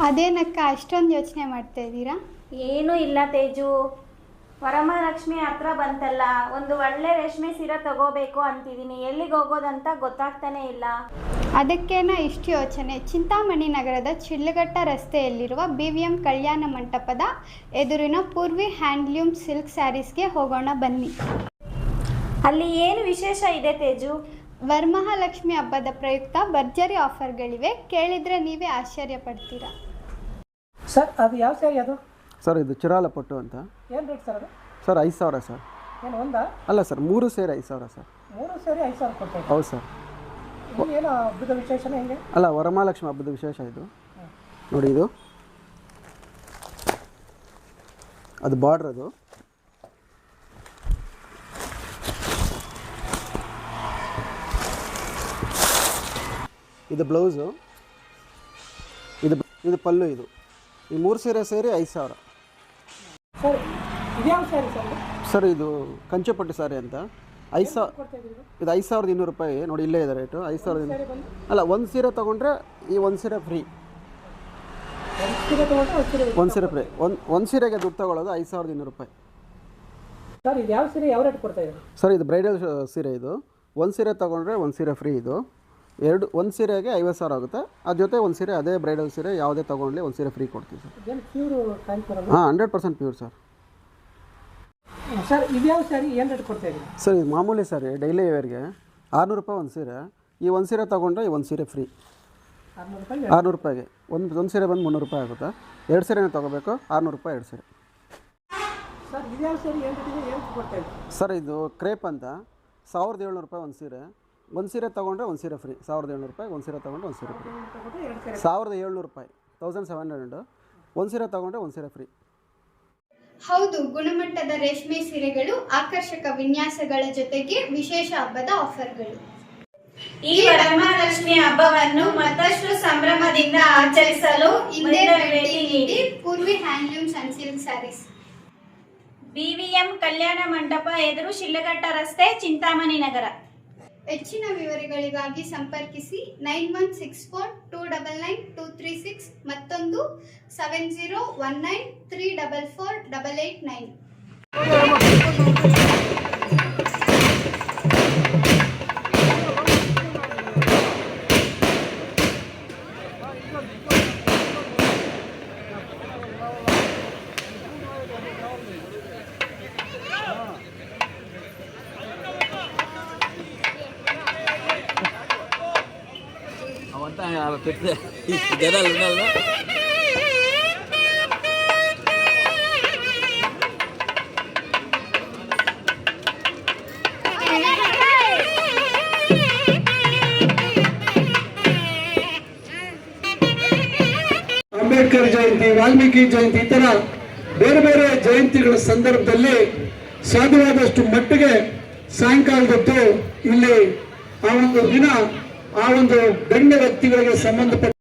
ಅದೇನಕ್ಕ ಅಷ್ಟೊಂದು ಯೋಚನೆ ಮಾಡ್ತಾ ಇದ್ದೀರಾ? ಏನೂ ಇಲ್ಲ ತೇಜು, ವರಮಹಾಲಕ್ಷ್ಮಿ ಹತ್ರ ಬಂತಲ್ಲ, ಒಂದು ಒಳ್ಳೆ ರೇಷ್ಮೆ ಸೀರೆ ತಗೋಬೇಕು ಅಂತಿದ್ದೀನಿ. ಎಲ್ಲಿಗೆ ಹೋಗೋದಂತ ಗೊತ್ತಾಗ್ತಾನೆ ಇಲ್ಲ. ಅದಕ್ಕೇನ ಇಷ್ಟು ಯೋಚನೆ? ಚಿಂತಾಮಣಿ ನಗರದ ಚಿಲ್ಲಘಟ್ಟ ರಸ್ತೆಯಲ್ಲಿರುವ BVM ಕಲ್ಯಾಣ ಮಂಟಪದ ಎದುರಿನ ಪೂರ್ವಿ ಹ್ಯಾಂಡ್ಲೂಮ್ ಸಿಲ್ಕ್ ಸ್ಯಾರೀಸ್ಗೆ ಹೋಗೋಣ ಬನ್ನಿ. ಅಲ್ಲಿ ಏನು ವಿಶೇಷ ಇದೆ ತೇಜು? ವರಮಹಾಲಕ್ಷ್ಮಿ ಹಬ್ಬದ ಪ್ರಯುಕ್ತ ಭರ್ಜರಿ ಆಫರ್ಗಳಿವೆ, ಕೇಳಿದರೆ ನೀವೇ ಆಶ್ಚರ್ಯ ಪಡ್ತೀರಾ. ಸರ್ ಅದು ಯಾವ ಸ್ಯಾರಿ ಅದು? ಸರ್ ಇದು ಚಿರಾಲ ಪಟ್ಟು ಅಂತ. ಏನು ರೇಟ್ ಸರ್ ಅದು? Sir 5,000 sir. ಏನು ಒಂದಾ? ಅಲ್ಲ ಸರ್, 3 ಸೇರಿ 5,000 ಸರ್. 3 ಸೇರಿ 5,000 ಕೊಡ್ತಾರೆ? ಹೌದು ಸರ್. ಏನು ಹಬ್ಬದ ವಿಶೇಷನ ಹೆಂಗೆ? ಅಲ್ಲ, ವರಮಹಾಲಕ್ಷ್ಮಿ ಹಬ್ಬದ ವಿಶೇಷ ಇದು. ನೋಡಿ, ಇದು ಅದು ಬಾರ್ಡ್ರ್, ಅದು ಇದು ಬ್ಲೌಸು, ಇದು ಪಲ್ಲು, ಇದು ಈ 3 ಸೀರೆ ಸೇರಿ 5,000 ಸರ್. ಇದ್ಯಾವ ಸ್ಯಾರಿ ಸರ್? ಸರ್ ಇದು ಕಂಚುಪಟ್ಟು ಸಾರಿ ಅಂತ. 5,000 ಇದು 5,200 ರೂಪಾಯಿ. ನೋಡಿ, ಇಲ್ಲೇ ಇದೆ ರೇಟು. 5,200. ಅಲ್ಲ, ಒಂದು ಸೀರೆ ತೊಗೊಂಡ್ರೆ ಈ ಒಂದು ಸೀರೆ ಫ್ರೀ. ಒಂದು ಸೀರೆ ಫ್ರೀ. ಒಂದು ಸೀರೆಗೆ ದುಡ್ಡು ತೊಗೊಳ್ಳೋದು 5,200 ರೂಪಾಯಿ. ಸರ್ ಇದು ಯಾವ ಸೀರೆ ಯಾವ ರೇಟ್ ಕೊಡ್ತಾ ಇದ್ದಾರೆ? ಸರ್ ಇದು ಬ್ರೈಡಲ್ ಸೀರೆ. ಇದು ಒಂದು ಸೀರೆ ತೊಗೊಂಡ್ರೆ ಒಂದು ಸೀರೆ ಫ್ರೀ. ಇದು ಒಂದು ಸೀರೆಗೆ 50,000 ಆಗುತ್ತೆ. ಅದ್ರ ಜೊತೆ ಒಂದು ಸೀರೆ, ಅದೇ ಬ್ರೈಡಲ್ ಸೀರೆ ಯಾವುದೇ ತೊಗೊಂಡ್ಲಿ ಒಂದು ಸೀರೆ ಫ್ರೀ ಕೊಡ್ತೀವಿ ಸರ್. ಹಾಂ, 100% ಪ್ಯೂರ್ ಸರ್. ಸರ್ ಇದ್ಯಾವ ಸ್ಯಾರಿ ಏನು ರೇಟ್ ಕೊಡ್ತಾ ಇದ್ದೀವಿ? ಸರ್ ಇದು ಮಾಮೂಲಿ ಸಾರಿ, ಡೈಲಿ ವೇರ್ಗೆ 600 ರೂಪಾಯಿ ಒಂದು ಸೀರೆ. ಈ ಒಂದು ಸೀರೆ ತೊಗೊಂಡ್ರೆ ಈ ಒಂದು ಸೀರೆ ಫ್ರೀ. 600 ರೂಪಾಯಿಗೆ ಒಂದು ಸೀರೆ ಬಂದು 300 ರೂಪಾಯಿ ಆಗುತ್ತೆ. 2 ಸೀರೆನೇ ತೊಗೋಬೇಕು, 600 ರೂಪಾಯಿ 2 ಸೀರೆ. ಸರ್ ಇದ್ಯಾವ ಸ್ಯಾರಿ ಏನು ರೇಟಿಗೆ ಏನು ಕೊಡ್ತಾ ಇದ್ದೀವಿ? ಸರ್ ಇದು ಕ್ರೇಪ್ ಅಂತ. 1,700 ರೂಪಾಯಿ ಒಂದು ಸೀರೆ. ಒಂದು ಸೀರೆ ತೊಗೊಂಡ್ರೆ ಒಂದು ಸೀರೆ ಫ್ರೀ. 1,700 ರೂಪಾಯಿ ಒಂದು ಸೀರೆ ತೊಗೊಂಡ್ರೆ ಒಂದು ಸೀರೆ ಫ್ರೀ. 1,700 ರೂಪಾಯಿ, 1,700. ಒಂದು ಸೀರೆ ತೊಗೊಂಡ್ರೆ ಒಂದು ಸೀರೆ ಫ್ರೀ. ಹೌದು, ಗುಣಮಟ್ಟದ ರೇಷ್ಮೆ ಸೀರೆಗಳು, ಆಕರ್ಷಕ ವಿನ್ಯಾಸಗಳ ಜೊತೆಗೆ ವಿಶೇಷ ಹಬ್ಬದ ಆಫರ್ಗಳು. ಈ ವರಮಹಾಲಕ್ಷ್ಮಿ ಹಬ್ಬವನ್ನು ಮತ್ತಷ್ಟು ಸಂಭ್ರಮದಿಂದ ಆಚರಿಸಲು ಹಿಂದೆ ಭೇಟಿ ನೀಡಿ Poorvi handlooms and silk sarees, BVM ಕಲ್ಯಾಣ ಮಂಟಪ ಎದುರು ಶಿಡ್ಲಘಟ್ಟ ರಸ್ತೆ, ಚಿಂತಾಮಣಿ ನಗರ. ಹೆಚ್ಚಿನ ವಿವರಗಳಿಗಾಗಿ ಸಂಪರ್ಕಿಸಿ 9164299236, ಮತ್ತೊಂದು 7019344889. జనాలు ఉండాలి. ಅಂಬೇಡ್ಕರ್ ಜಯಂತಿ, ವಾಲ್ಮೀಕಿ ಜಯಂತಿ, ಈ ತರ ಬೇರೆ ಬೇರೆ ಜಯಂತಿಗಳ ಸಂದರ್ಭದಲ್ಲಿ ಸಾಧ್ಯವಾದಷ್ಟು ಮಟ್ಟಿಗೆ ಸಾಯಂಕಾಲದೊತ್ತು ಇಲ್ಲಿ ಆ ಒಂದು ದಿನ ಆ ಒಂದು ಗಣ್ಯ ವ್ಯಕ್ತಿಗಳಿಗೆ ಸಂಬಂಧಪಟ್ಟ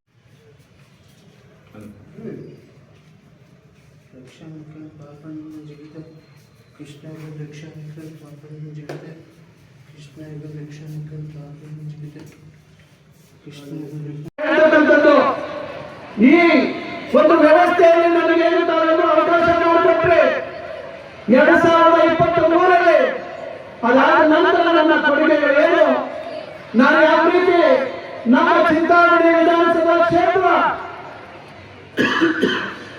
ಈ ಒಂದು ವ್ಯವಸ್ಥೆಯಲ್ಲಿ ನನಗೇನು ತಾವೆಲ್ಲರೂ ಅವಕಾಶ ಮಾಡಿಕೊಟ್ರೆ 2023ರಲ್ಲಿ ಅದಾದ ನಂತರ ನನ್ನ ಕೊಡುಗೆಗಳೇನು, ನಾನು ಯಾವ ರೀತಿ ನಮ್ಮ ಚಿಂತಾಮಣಿ ವಿಧಾನಸಭಾ ಕ್ಷೇತ್ರ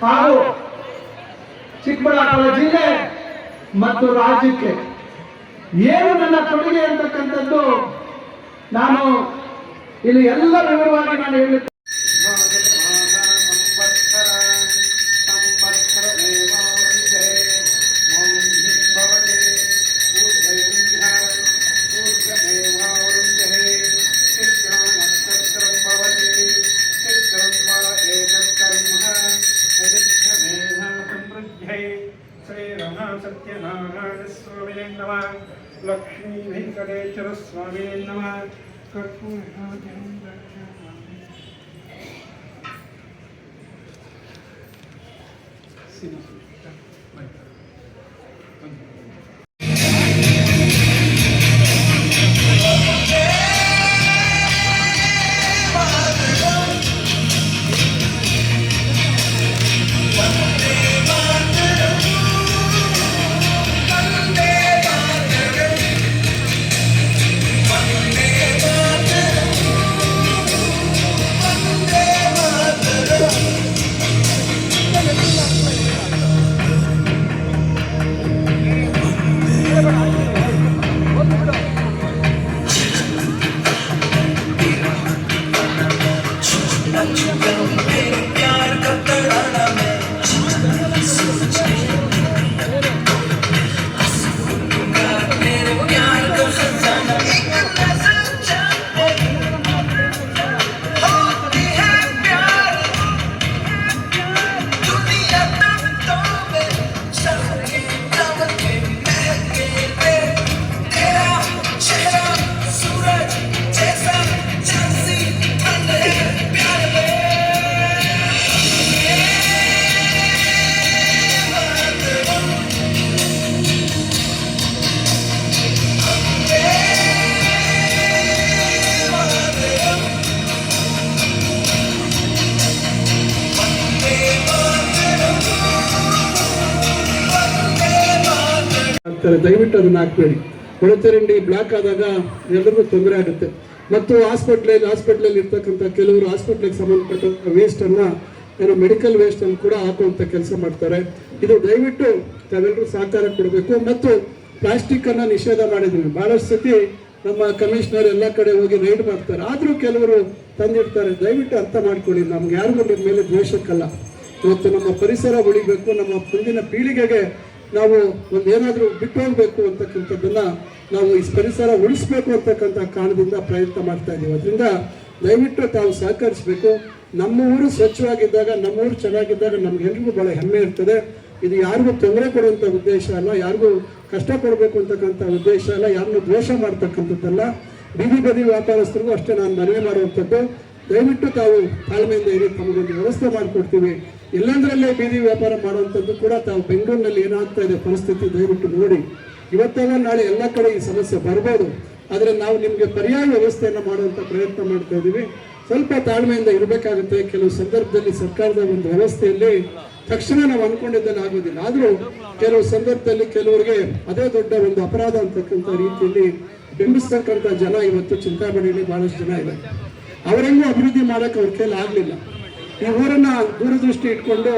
ಹಾಗೂ ಚಿಕ್ಕಬಳ್ಳಾಪುರ ಜಿಲ್ಲೆ ಮತ್ತು ರಾಜ್ಯಕ್ಕೆ ಏನು ನನ್ನ ಕೊಡುಗೆ ಅಂತಕ್ಕಂಥದ್ದು ನಾನು ಇಲ್ಲಿ ಎಲ್ಲ ವಿವರವಾಗಿ ನಾನು ಹೇಳುತ್ತೇನೆ. सत्यनारायण स्वामी नमः. लक्ष्मी वेंकटेश्वर स्वामी नमः. कर्पूर ಹಾಕ್ತಾರೆ, ದಯವಿಟ್ಟು ಅದನ್ನು ಹಾಕಬೇಡಿ. ಒಳಚರಂಡಿ ಬ್ಲಾಕ್ ಆದಾಗ ಎಲ್ಲರಿಗೂ ತೊಂದರೆ ಆಗುತ್ತೆ. ಮತ್ತು ಹಾಸ್ಪಿಟ್ಲಲ್ಲಿ ಇರ್ತಕ್ಕಂಥ ಕೆಲವರು ಹಾಸ್ಪಿಟ್ಲಿಗೆ ಸಂಬಂಧಪಟ್ಟ ವೇಸ್ಟನ್ನು ಏನೋ ಮೆಡಿಕಲ್ ವೇಸ್ಟನ್ನು ಕೂಡ ಹಾಕುವಂಥ ಕೆಲಸ ಮಾಡ್ತಾರೆ. ಇದು ದಯವಿಟ್ಟು ತಾವೆಲ್ಲರೂ ಸಹಕಾರ ಕೊಡಬೇಕು. ಮತ್ತು ಪ್ಲಾಸ್ಟಿಕ್ಕನ್ನು ನಿಷೇಧ ಮಾಡಿದ್ದೀವಿ. ಭಾಳಷ್ಟು ಸತಿ ನಮ್ಮ ಕಮಿಷನರ್ ಎಲ್ಲ ಕಡೆ ಹೋಗಿ ರೈಡ್ ಮಾಡ್ತಾರೆ, ಆದರೂ ಕೆಲವರು ತಂದಿಡ್ತಾರೆ. ದಯವಿಟ್ಟು ಅರ್ಥ ಮಾಡ್ಕೊಳ್ಳಿ, ನಮ್ಗೆ ಯಾರಿಗೂ ನಿಮ್ಮ ಮೇಲೆ ದ್ವೇಷಕ್ಕಲ್ಲ. ಇವತ್ತು ನಮ್ಮ ಪರಿಸರ ಉಳಿಬೇಕು, ನಮ್ಮ ಮುಂದಿನ ಪೀಳಿಗೆಗೆ ನಾವು ಏನಾದರೂ ಬಿಟ್ಟು ಹೋಗಬೇಕು ಅಂತಕ್ಕಂಥದ್ದನ್ನು ನಾವು ಈ ಪರಿಸರ ಉಳಿಸ್ಬೇಕು ಅಂತಕ್ಕಂಥ ಕಾರಣದಿಂದ ಪ್ರಯತ್ನ ಮಾಡ್ತಾ ಇದ್ದೀವಿ. ಅದರಿಂದ ದಯವಿಟ್ಟು ತಾವು ಸಹಕರಿಸಬೇಕು. ನಮ್ಮ ಊರು ಸ್ವಚ್ಛವಾಗಿದ್ದಾಗ, ನಮ್ಮ ಊರು ಚೆನ್ನಾಗಿದ್ದಾಗ ನಮ್ಗೆಲ್ರಿಗೂ ಭಾಳ ಹೆಮ್ಮೆ ಇರ್ತದೆ. ಇದು ಯಾರಿಗೂ ತೊಂದರೆ ಕೊಡುವಂಥ ಉದ್ದೇಶ ಅಲ್ಲ, ಯಾರಿಗೂ ಕಷ್ಟ ಕೊಡಬೇಕು ಅಂತಕ್ಕಂಥ ಉದ್ದೇಶ ಅಲ್ಲ, ಯಾರನ್ನು ದ್ವೇಷ ಮಾಡ್ತಕ್ಕಂಥದ್ದಲ್ಲ. ಬೀದಿ ಬದಿ ವ್ಯಾಪಾರಸ್ಥರಿಗೂ ಅಷ್ಟೇ ನಾನು ಮನವಿ ಮಾಡುವಂಥದ್ದು, ದಯವಿಟ್ಟು ತಾವು ತಾಳ್ಮೆಯಿಂದ ಇರಿ, ತಮಗೊಂದು ವ್ಯವಸ್ಥೆ ಮಾಡಿಕೊಡ್ತೀವಿ. ಎಲ್ಲಂದ್ರಲ್ಲೇ ಬೀದಿ ವ್ಯಾಪಾರ ಮಾಡುವಂಥದ್ದು ಕೂಡ ತಾವು ಬೆಂಗಳೂರಿನಲ್ಲಿ ಏನಾಗ್ತಾ ಇದೆ ಪರಿಸ್ಥಿತಿ ದಯವಿಟ್ಟು ನೋಡಿ. ಇವತ್ತಲ್ಲ ನಾಳೆ ಎಲ್ಲ ಕಡೆ ಈ ಸಮಸ್ಯೆ ಬರ್ಬೋದು, ಆದರೆ ನಾವು ನಿಮಗೆ ಪರ್ಯಾಯ ವ್ಯವಸ್ಥೆಯನ್ನು ಮಾಡುವಂಥ ಪ್ರಯತ್ನ ಮಾಡ್ತಾ ಇದ್ದೀವಿ. ಸ್ವಲ್ಪ ತಾಳ್ಮೆಯಿಂದ ಇರಬೇಕಾಗುತ್ತೆ. ಕೆಲವು ಸಂದರ್ಭದಲ್ಲಿ ಸರ್ಕಾರದ ಒಂದು ವ್ಯವಸ್ಥೆಯಲ್ಲಿ ತಕ್ಷಣ ನಾವು ಅನ್ಕೊಂಡಿದ್ದನ್ನು ಆಗೋದಿಲ್ಲ, ಆದರೂ ಕೆಲವು ಸಂದರ್ಭದಲ್ಲಿ ಕೆಲವರಿಗೆ ಅದೇ ದೊಡ್ಡ ಒಂದು ಅಪರಾಧ ಅಂತಕ್ಕಂಥ ರೀತಿಯಲ್ಲಿ ಬಿಂಬಿಸ್ತಕ್ಕಂಥ ಜನ ಇವತ್ತು ಚಿಂತಾಮಣಿಯಲ್ಲಿ ಬಹಳಷ್ಟು ಜನ ಇದೆ. ಅವರೆಲ್ಲೂ ಅಭಿವೃದ್ಧಿ ಮಾಡೋಕ್ಕೆ ಅವ್ರ ಕೈಲಿ ಆಗಲಿಲ್ಲ. ಈ ಊರನ್ನು ದೂರದೃಷ್ಟಿ ಇಟ್ಕೊಂಡು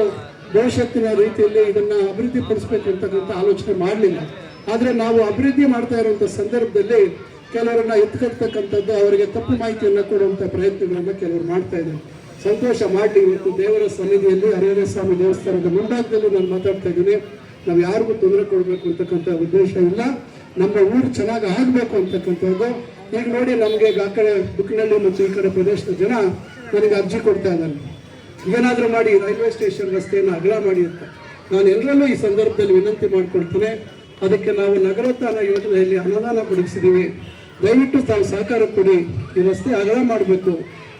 ಭವಿಷ್ಯತ್ತಿನ ರೀತಿಯಲ್ಲಿ ಇದನ್ನು ಅಭಿವೃದ್ಧಿ ಪಡಿಸ್ಬೇಕು ಅಂತಕ್ಕಂಥ ಆಲೋಚನೆ ಮಾಡಲಿಲ್ಲ. ಆದರೆ ನಾವು ಅಭಿವೃದ್ಧಿ ಮಾಡ್ತಾ ಇರುವಂಥ ಸಂದರ್ಭದಲ್ಲಿ ಕೆಲವರನ್ನ ಎತ್ಕೊಳ್ತಕ್ಕಂಥದ್ದು, ಅವರಿಗೆ ತಪ್ಪು ಮಾಹಿತಿಯನ್ನು ಕೊಡುವಂಥ ಪ್ರಯತ್ನಗಳನ್ನು ಕೆಲವರು ಮಾಡ್ತಾ ಇದ್ದಾರೆ. ಸಂತೋಷ ಮಾಡಲಿ. ಇವತ್ತು ದೇವರ ಸನ್ನಿಧಿಯಲ್ಲಿ ಹರಿಹರ ಸ್ವಾಮಿ ದೇವಸ್ಥಾನದ ಮುಂಭಾಗದಲ್ಲಿ ನಾನು ಮಾತಾಡ್ತಾ ಇದ್ದೀನಿ. ನಾವು ಯಾರಿಗೂ ತೊಂದರೆ ಕೊಡಬೇಕು ಅಂತಕ್ಕಂಥ ಉದ್ದೇಶ ಇಲ್ಲ. ನಮ್ಮ ಊರು ಚೆನ್ನಾಗಿ ಆಗಬೇಕು ಅಂತಕ್ಕಂಥದ್ದು. ಈಗ ನೋಡಿ, ನಮಗೆ ಆ ಕಡೆ ಬುಕ್ಕಿನಹಳ್ಳಿ ಮತ್ತು ಈ ಕಡೆ ಪ್ರದೇಶದ ಜನ ನನಗೆ ಅರ್ಜಿ ಕೊಡ್ತಾ ಇದ್ದಾರೆ, ಏನಾದರೂ ಮಾಡಿ ರೈಲ್ವೆ ಸ್ಟೇಷನ್ ರಸ್ತೆಯನ್ನು ಅಗಲ ಮಾಡಿ ಅಂತ. ನಾನು ಎಲ್ಲರಲ್ಲೂ ಈ ಸಂದರ್ಭದಲ್ಲಿ ವಿನಂತಿ ಮಾಡಿಕೊಡ್ತೇನೆ. ಅದಕ್ಕೆ ನಾವು ನಗರೋತ್ಥಾನ ಯೋಜನೆಯಲ್ಲಿ ಅನುದಾನ ಪಡಿಸಿದ್ದೀವಿ. ದಯವಿಟ್ಟು ತಾವು ಸಹಕಾರ ಕೊಡಿ. ಈ ರಸ್ತೆ ಅಗಲ ಮಾಡಬೇಕು.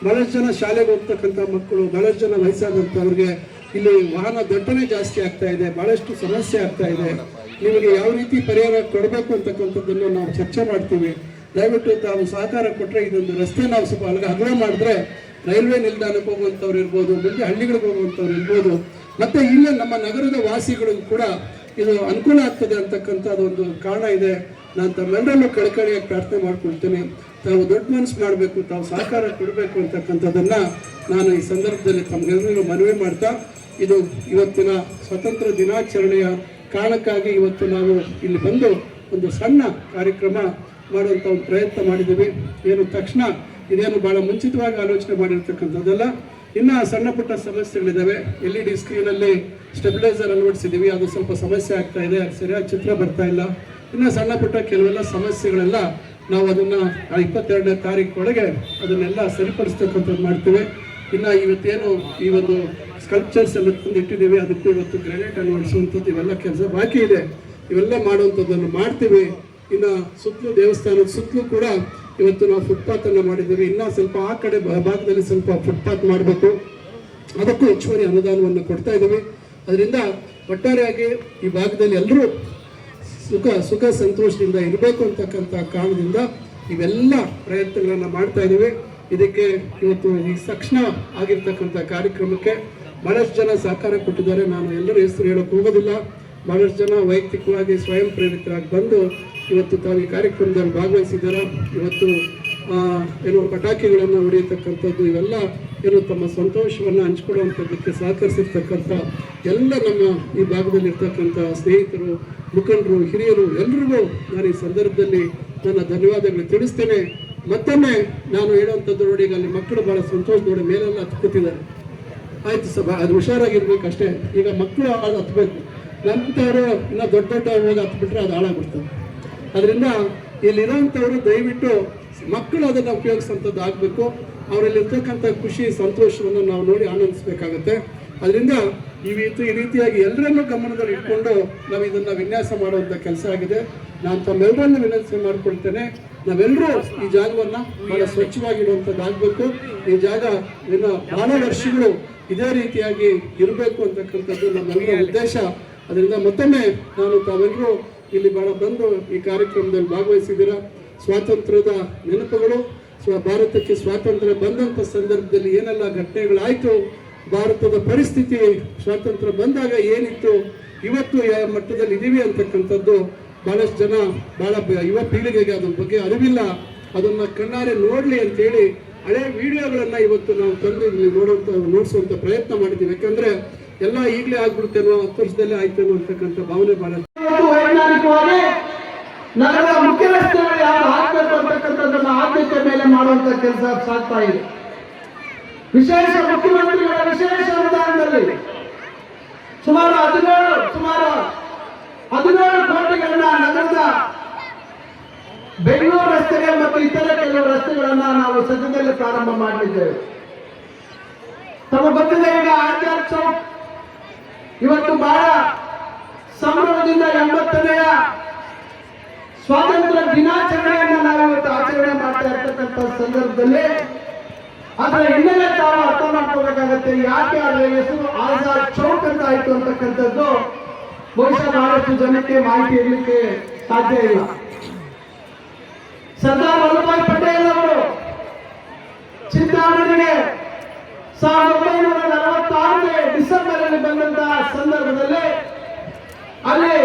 ಬಹಳಷ್ಟು ಜನ ಶಾಲೆಗೆ ಹೋಗ್ತಕ್ಕಂಥ ಮಕ್ಕಳು, ಬಹಳಷ್ಟು ಜನ ವಯಸ್ಸಾದಂಥವ್ರಿಗೆ ಇಲ್ಲಿ ವಾಹನ ದಟ್ಟಣೆ ಜಾಸ್ತಿ ಆಗ್ತಾ ಇದೆ, ಬಹಳಷ್ಟು ಸಮಸ್ಯೆ ಆಗ್ತಾ ಇದೆ. ನಿಮಗೆ ಯಾವ ರೀತಿ ಪರಿಹಾರ ಕೊಡಬೇಕು ಅಂತಕ್ಕಂಥದ್ದನ್ನು ನಾವು ಚರ್ಚೆ ಮಾಡ್ತೀವಿ. ದಯವಿಟ್ಟು ತಾವು ಸಹಕಾರ ಕೊಟ್ಟರೆ ಇದೊಂದು ರಸ್ತೆ ನಾವು ಸ್ವಲ್ಪ ಅಗಲ ಮಾಡಿದ್ರೆ ರೈಲ್ವೆ ನಿಲ್ದಾಣಕ್ಕೆ ಹೋಗುವಂಥವ್ರು ಇರ್ಬೋದು, ಮುಂದೆ ಹಳ್ಳಿಗಳಿಗೆ ಹೋಗುವಂಥವ್ರು ಇರ್ಬೋದು, ಮತ್ತು ಇಲ್ಲೇ ನಮ್ಮ ನಗರದ ವಾಸಿಗಳಿಗೂ ಕೂಡ ಇದು ಅನುಕೂಲ ಆಗ್ತದೆ ಅಂತಕ್ಕಂಥದ್ದು ಒಂದು ಕಾರಣ ಇದೆ. ನಾನು ತಮ್ಮೆಲ್ಲರಲ್ಲೂ ಕಳಕಳಿಯಾಗಿ ಪ್ರಾರ್ಥನೆ ಮಾಡ್ಕೊಳ್ತೇನೆ. ತಾವು ದೊಡ್ಡ ಮನಸ್ಸು ಮಾಡಬೇಕು, ತಾವು ಸಹಕಾರ ಕೊಡಬೇಕು ಅಂತಕ್ಕಂಥದ್ದನ್ನು ನಾನು ಈ ಸಂದರ್ಭದಲ್ಲಿ ತಮ್ಗೆಲ್ಲರಿಗೂ ಮನವಿ ಮಾಡ್ತಾ, ಇದು ಇವತ್ತಿನ ಸ್ವತಂತ್ರ ದಿನಾಚರಣೆಯ ಕಾರಣಕ್ಕಾಗಿ ಇವತ್ತು ನಾವು ಇಲ್ಲಿ ಬಂದು ಒಂದು ಸಣ್ಣ ಕಾರ್ಯಕ್ರಮ ಮಾಡುವಂಥ ಒಂದು ಪ್ರಯತ್ನ ಮಾಡಿದ್ದೀವಿ. ಏನು ತಕ್ಷಣ ಇದೇನು ಭಾಳ ಮುಂಚಿತವಾಗಿ ಆಲೋಚನೆ ಮಾಡಿರ್ತಕ್ಕಂಥದ್ದಲ್ಲ. ಇನ್ನು ಸಣ್ಣ ಪುಟ್ಟ ಸಮಸ್ಯೆಗಳಿದ್ದಾವೆ. LED ಸ್ಕ್ರೀನಲ್ಲಿ ಸ್ಟೆಬಿಲೈಸರ್ ಅಳವಡಿಸಿದ್ದೀವಿ, ಅದು ಸ್ವಲ್ಪ ಸಮಸ್ಯೆ ಆಗ್ತಾ ಇದೆ, ಸರಿಯಾಗಿ ಚಿತ್ರ ಬರ್ತಾ ಇಲ್ಲ. ಇನ್ನು ಸಣ್ಣ ಪುಟ್ಟ ಕೆಲವೆಲ್ಲ ಸಮಸ್ಯೆಗಳೆಲ್ಲ ನಾವು ಅದನ್ನು 22ನೇ ತಾರೀಕು ಅದನ್ನೆಲ್ಲ ಸರಿಪಡಿಸ್ತಕ್ಕಂಥದ್ದು ಮಾಡ್ತೀವಿ. ಇನ್ನು ಇವತ್ತೇನು ಈ ಒಂದು ಸ್ಕಲ್ಪ್ಚರ್ಸ್ ಎಲ್ಲ ತಂದು ಇಟ್ಟಿದ್ದೀವಿ, ಅದಕ್ಕೂ ಇವತ್ತು ಗ್ರಾನೈಟ್ ಅಳವಡಿಸುವಂಥದ್ದು ಇವೆಲ್ಲ ಕೆಲಸ ಬಾಕಿ ಇದೆ. ಇವೆಲ್ಲ ಮಾಡುವಂಥದ್ದನ್ನು ಮಾಡ್ತೀವಿ. ಇನ್ನು ಸುತ್ತಲೂ ದೇವಸ್ಥಾನದ ಸುತ್ತಲೂ ಕೂಡ ಇವತ್ತು ನಾವು ಫುಟ್ಪಾತನ್ನು ಮಾಡಿದ್ದೀವಿ. ಇನ್ನೂ ಸ್ವಲ್ಪ ಆ ಕಡೆ ಭಾಗದಲ್ಲಿ ಸ್ವಲ್ಪ ಫುಟ್ಪಾತ್ ಮಾಡಬೇಕು, ಅದಕ್ಕೂ ಹೆಚ್ಚುವರಿ ಅನುದಾನವನ್ನು ಕೊಡ್ತಾ ಇದ್ದೀವಿ. ಅದರಿಂದ ಒಟ್ಟಾರೆಯಾಗಿ ಈ ಭಾಗದಲ್ಲಿ ಎಲ್ಲರೂ ಸುಖ ಸಂತೋಷದಿಂದ ಇರಬೇಕು ಅಂತಕ್ಕಂಥ ಕಾರಣದಿಂದ ಇವೆಲ್ಲ ಪ್ರಯತ್ನಗಳನ್ನು ಮಾಡ್ತಾ ಇದ್ದೀವಿ. ಇದಕ್ಕೆ ಇವತ್ತು ಈ ತಕ್ಷಣ ಆಗಿರ್ತಕ್ಕಂಥ ಕಾರ್ಯಕ್ರಮಕ್ಕೆ ಬಹಳಷ್ಟು ಜನ ಸಹಕಾರ ಕೊಟ್ಟಿದ್ದಾರೆ. ನಾನು ಎಲ್ಲರೂ ಹೆಸರು ಹೇಳೋಕೆ ಹೋಗೋದಿಲ್ಲ. ಬಹಳಷ್ಟು ಜನ ವೈಯಕ್ತಿಕವಾಗಿ ಸ್ವಯಂ ಪ್ರೇರಿತರಾಗಿ ಬಂದು ಇವತ್ತು ತಾವು ಈ ಕಾರ್ಯಕ್ರಮದಲ್ಲಿ ಭಾಗವಹಿಸಿದ್ದಾರೆ. ಇವತ್ತು ಏನು ಪಟಾಕಿಗಳನ್ನು ಹೊಡೆಯತಕ್ಕಂಥದ್ದು, ಇವೆಲ್ಲ ಏನು ತಮ್ಮ ಸಂತೋಷವನ್ನು ಹಂಚ್ಕೊಳ್ಳುವಂಥದ್ದಕ್ಕೆ ಸಹಕರಿಸಿರ್ತಕ್ಕಂಥ ಎಲ್ಲ ನಮ್ಮ ಈ ಭಾಗದಲ್ಲಿರ್ತಕ್ಕಂಥ ಸ್ನೇಹಿತರು, ಮುಖಂಡರು, ಹಿರಿಯರು ಎಲ್ಲರಿಗೂ ನಾನು ಈ ಸಂದರ್ಭದಲ್ಲಿ ನನ್ನ ಧನ್ಯವಾದಗಳು ತಿಳಿಸ್ತೇನೆ. ಮತ್ತೊಮ್ಮೆ ನಾನು ಹೇಳುವಂಥದ್ದು ನೋಡಿ, ಈಗ ಅಲ್ಲಿ ಮಕ್ಕಳು ಭಾಳ ಸಂತೋಷ ನೋಡಿ ಮೇಲೆಲ್ಲ ಹತ್ಕೊತಿದ್ದಾರೆ. ಆಯಿತು ಸಭಾ, ಅದು ಹುಷಾರಾಗಿರ್ಬೇಕು ಅಷ್ಟೇ. ಈಗ ಮಕ್ಕಳು ಹತ್ಬೇಕು, ನಂತವರು ಇನ್ನೂ ದೊಡ್ಡ ಹೋಗಿ ಹತ್ಬಿಟ್ರೆ ಅದು ಹಾಳಾಗ್ಬಿಡ್ತದೆ. ಅದರಿಂದ ಇಲ್ಲಿರೋಂಥವ್ರು ದಯವಿಟ್ಟು ಮಕ್ಕಳು ಅದನ್ನು ಉಪಯೋಗಿಸುವಂಥದ್ದು ಆಗಬೇಕು. ಅವರಲ್ಲಿರ್ತಕ್ಕಂಥ ಖುಷಿ ಸಂತೋಷವನ್ನು ನಾವು ನೋಡಿ ಆನಂದಿಸಬೇಕಾಗತ್ತೆ. ಅದರಿಂದ ಈ ರೀತಿಯಾಗಿ ಎಲ್ಲರನ್ನೂ ಗಮನದಲ್ಲಿ ಇಟ್ಕೊಂಡು ನಾವು ಇದನ್ನು ವಿನ್ಯಾಸ ಮಾಡುವಂಥ ಕೆಲಸ ಆಗಿದೆ. ನಾನು ತಮ್ಮೆಲ್ಲರನ್ನು ವಿನಂತಿ ಮಾಡಿಕೊಳ್ತೇನೆ, ನಾವೆಲ್ಲರೂ ಈ ಜಾಗವನ್ನು ಭಾಳ ಸ್ವಚ್ಛವಾಗಿಡುವಂಥದ್ದು ಆಗಬೇಕು. ಈ ಜಾಗ ಇನ್ನು ಬಹಳ ವರ್ಷಗಳು ಇದೇ ರೀತಿಯಾಗಿ ಇರಬೇಕು ಅಂತಕ್ಕಂಥದ್ದು ನಮ್ಮೆಲ್ಲರ ಉದ್ದೇಶ. ಅದರಿಂದ ಮತ್ತೊಮ್ಮೆ ನಾನು ತಾವೆಲ್ಲರೂ ಇಲ್ಲಿ ಭಾಳ ಬಂದು ಈ ಕಾರ್ಯಕ್ರಮದಲ್ಲಿ ಭಾಗವಹಿಸಿದ್ದೀರಾ. ಸ್ವಾತಂತ್ರ್ಯದ ನೆನಪುಗಳು, ಭಾರತಕ್ಕೆ ಸ್ವಾತಂತ್ರ್ಯ ಬಂದಂಥ ಸಂದರ್ಭದಲ್ಲಿ ಏನೆಲ್ಲ ಘಟನೆಗಳಾಯಿತು, ಭಾರತದ ಪರಿಸ್ಥಿತಿ ಸ್ವಾತಂತ್ರ್ಯ ಬಂದಾಗ ಏನಿತ್ತು, ಇವತ್ತು ಯಾವ ಮಟ್ಟದಲ್ಲಿ ಇದ್ದೀವಿ ಅಂತಕ್ಕಂಥದ್ದು ಬಹಳಷ್ಟು ಜನ ಯುವ ಪೀಳಿಗೆಗೆ ಅದ್ರ ಬಗ್ಗೆ ಅರಿವಿಲ್ಲ, ಅದನ್ನ ಕಣ್ಣಾರೆ ನೋಡ್ಲಿ ಅಂತೇಳಿ ಹಳೆ ವಿಡಿಯೋಗಳನ್ನ ಇವತ್ತು ನಾವು ತಂದು ಇಲ್ಲಿ ನೋಡಿಸುವಂತ ಪ್ರಯತ್ನ ಮಾಡಿದ್ದೀವಿ. ಯಾಕಂದ್ರೆ ಎಲ್ಲ ಈಗಲೇ ಆಗ್ಬಿಡುತ್ತೇನೋ, 10 ವರ್ಷದಲ್ಲೇ ಆಯ್ತೇನೋ ಅಂತಕ್ಕಂಥ ಭಾವನೆ ಬಹಳ. ವೈಜ್ಞಾನಿಕವಾಗಿ ನಗರದ ಮುಖ್ಯ ರಸ್ತೆಗಳು ಯಾರು ಹಾಕಬೇಕು ಅಂತಕ್ಕಂಥದ್ದನ್ನ ಆದ್ಯತೆ ಮೇಲೆ ಮಾಡುವಂತ ಕೆಲಸ ಸಾಗ್ತಾ ಇದೆ. ವಿಶೇಷ ಮುಖ್ಯಮಂತ್ರಿಗಳ ವಿಶೇಷ ಅನುದಾನದಲ್ಲಿ ಸುಮಾರು 17 ಕೋಟಿಗಳನ್ನ ನಗರದ ಬೆಂಗಳೂರು ರಸ್ತೆಗೆ ಮತ್ತು ಇತರ ಕೆಲವು ರಸ್ತೆಗಳನ್ನ ನಾವು ಸದ್ಯದಲ್ಲಿ ಪ್ರಾರಂಭ ಮಾಡಲಿದ್ದೇವೆ. ತಮ್ಮ ಗೊತ್ತಿದೆ, ಈಗ ಆಚಾರ್ ಚೌಕ್ ಇವತ್ತು ಬಹಳ ಸಂಭ್ರಮದಿಂದ 80ನೇಯ ಸ್ವಾತಂತ್ರ್ಯ ದಿನಾಚರಣೆಯನ್ನು ನಾವು ಇವತ್ತು ಆಚರಣೆ ಮಾಡ್ತಾ ಇರ್ತಕ್ಕಂಥ ಸಂದರ್ಭದಲ್ಲಿ ಅದರ ಹಿನ್ನೆಲೆ ತಾವು ಅರ್ಥ ಮಾಡ್ಕೋಬೇಕಾಗತ್ತೆ. ಯಾಕೆ ಅದರ ಹೆಸರು ಆಜಾದ್ ಚೌಕ್ ಅಂತ ಆಯ್ತು ಅಂತಕ್ಕಂಥದ್ದು ಬಹುಶಃ ಬಹಳಷ್ಟು ಜನಕ್ಕೆ ಮಾಹಿತಿ ಇರಲಿಕ್ಕೆ ಸಾಧ್ಯ ಇಲ್ಲ. ಸರ್ದಾರ್ ವಲ್ಲಭಾಯ್ ಪಟೇಲ್ ಅವರು ಚಿಂತಾಮಣಿಗೆ 1946 ಡಿಸೆಂಬರ್ ಅಲ್ಲಿ ಬಂದಂತಹ ಸಂದರ್ಭದಲ್ಲಿ ಅಲ್ಲಿ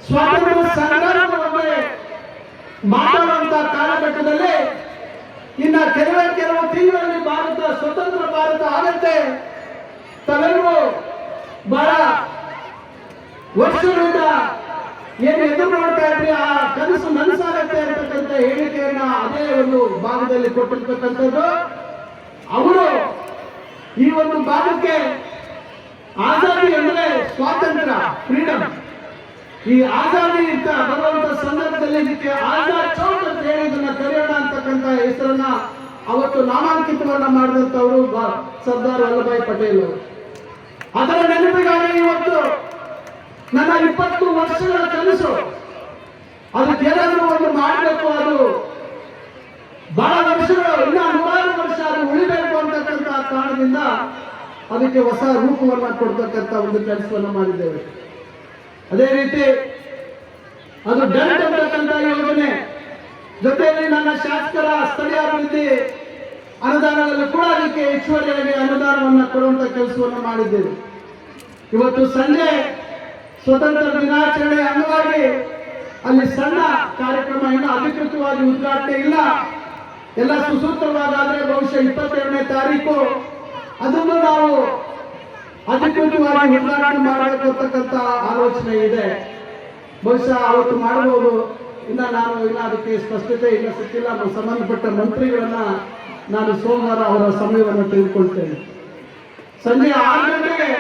ಸ್ವಾತಂತ್ರ್ಯ ಸಂಗ್ರಾಮದ ಬಗ್ಗೆ ಮಾತಾಡುವಂತಹ ಕಾಲಘಟ್ಟದಲ್ಲಿ ಇನ್ನ ಕೆಲವು ತಿಂಗಳಲ್ಲಿ ಸ್ವತಂತ್ರ ಭಾರತ ಆಗತ್ತೆ, ತಾವೆಲ್ಲರೂ ಬಹಳ ವರ್ಷಗಳಿಂದ ಏನು ಎದುರು ನೋಡ್ತಾ ಇದ್ರಿ, ಆ ಕನಸು ನನಸಾಗತ್ತೆ ಅಂತಕ್ಕಂಥ ಹೇಳಿಕೆಯನ್ನ ಅದೇ ಒಂದು ಭಾಗದಲ್ಲಿ ಕೊಟ್ಟಿರ್ತಕ್ಕಂಥದ್ದು. ಅವರು ಈ ಒಂದು ಭಾಗಕ್ಕೆ ಆಜಾದಿ ಅಂದ್ರೆ ಸ್ವಾತಂತ್ರ್ಯ, ಫ್ರೀಡಮ್, ಈ ಆಜಾದಿ ಅಂತ ಬರುವಂತ ಸಂದರ್ಭದಲ್ಲಿ ಇದಕ್ಕೆ ಆಜಾದ್ ಚೌಕ್ ಅಂತ ಹೇಳಿ ಇದನ್ನ ಕರೆಯೋಣ ಅಂತಕ್ಕಂಥ ಹೆಸರನ್ನ ಅವತ್ತು ನಾಮಾಂಕಿತವನ್ನ ಮಾಡಿದಂತವರು ಸರ್ದಾರ್ ವಲ್ಲಭಾಯ್ ಪಟೇಲ್ ಅವರು. ಅದರ ನೆನಪಿಗಾಗಿ ಇವತ್ತು ನನ್ನ 20 ವರ್ಷಗಳ ಕನಸು, ಅದಕ್ಕೆ ಏನಾದರೂ ಒಂದು ಮಾಡಬೇಕು, ಅದು ಬಹಳ ವರ್ಷಗಳು, ಇನ್ನ 100 ವರ್ಷ ಅದು ಉಳಿಬೇಕು ಅಂತಕ್ಕಂಥ ಕಾರಣದಿಂದ ಅದಕ್ಕೆ ಹೊಸ ರೂಪವನ್ನ ಕೊಡ್ತಕ್ಕಂಥ ಒಂದು ಕೆಲಸವನ್ನ ಮಾಡಿದ್ದೇವೆ. ಅದೇ ರೀತಿ ಅದು ಡಂಟ್ ಅಂತಕ್ಕಂಥ ಯೋಜನೆ ಜೊತೆಯಲ್ಲಿ ನನ್ನ ಶಾಸಕರ ಸ್ಥಳೀಯ ಅಭಿವೃದ್ಧಿ ಅನುದಾನದಲ್ಲಿ ಕೂಡ ಅದಕ್ಕೆ ಹೆಚ್ಚುವರಿಯಾಗಿ ಅನುದಾನವನ್ನು ಕೊಡುವಂತ ಕೆಲಸವನ್ನು ಮಾಡಿದ್ದೇವೆ. ಇವತ್ತು ಸಂಜೆ ಸ್ವತಂತ್ರ ದಿನಾಚರಣೆ ಅಂಗವಾಗಿ ಅಲ್ಲಿ ಸಣ್ಣ ಕಾರ್ಯಕ್ರಮ, ಇನ್ನು ಅಧಿಕೃತವಾಗಿ ಉದ್ಘಾಟನೆ ಇಲ್ಲ, ಎಲ್ಲ ಸುಸೂತ್ರವಾದಾದ್ರೆ ಬಹುಶಃ 22ನೇ ತಾರೀಕು ಅದನ್ನು ನಾವು ಅಧಿಕೃತವಾಗಿ ಉದ್ಘಾಟನೆ ಮಾಡಬೇಕು ಅಂತಕ್ಕಂಥ ಆಲೋಚನೆ ಇದೆ. ಬಹುಶಃ ಅವತ್ತು ಮಾಡಬಹುದು. ಇನ್ನ ಅದಕ್ಕೆ ಸ್ಪಷ್ಟತೆ ಇಲ್ಲ, ಸಿಕ್ಕಿಲ್ಲ. ಸಂಬಂಧಪಟ್ಟ ಮಂತ್ರಿಗಳನ್ನ ನಾನು ಸೋಮವಾರ ಅವರ ಸಮಯವನ್ನು ತೆಗೆದುಕೊಳ್ತೇನೆ. ಸಂಜೆ 6 ಗಂಟೆಗೆ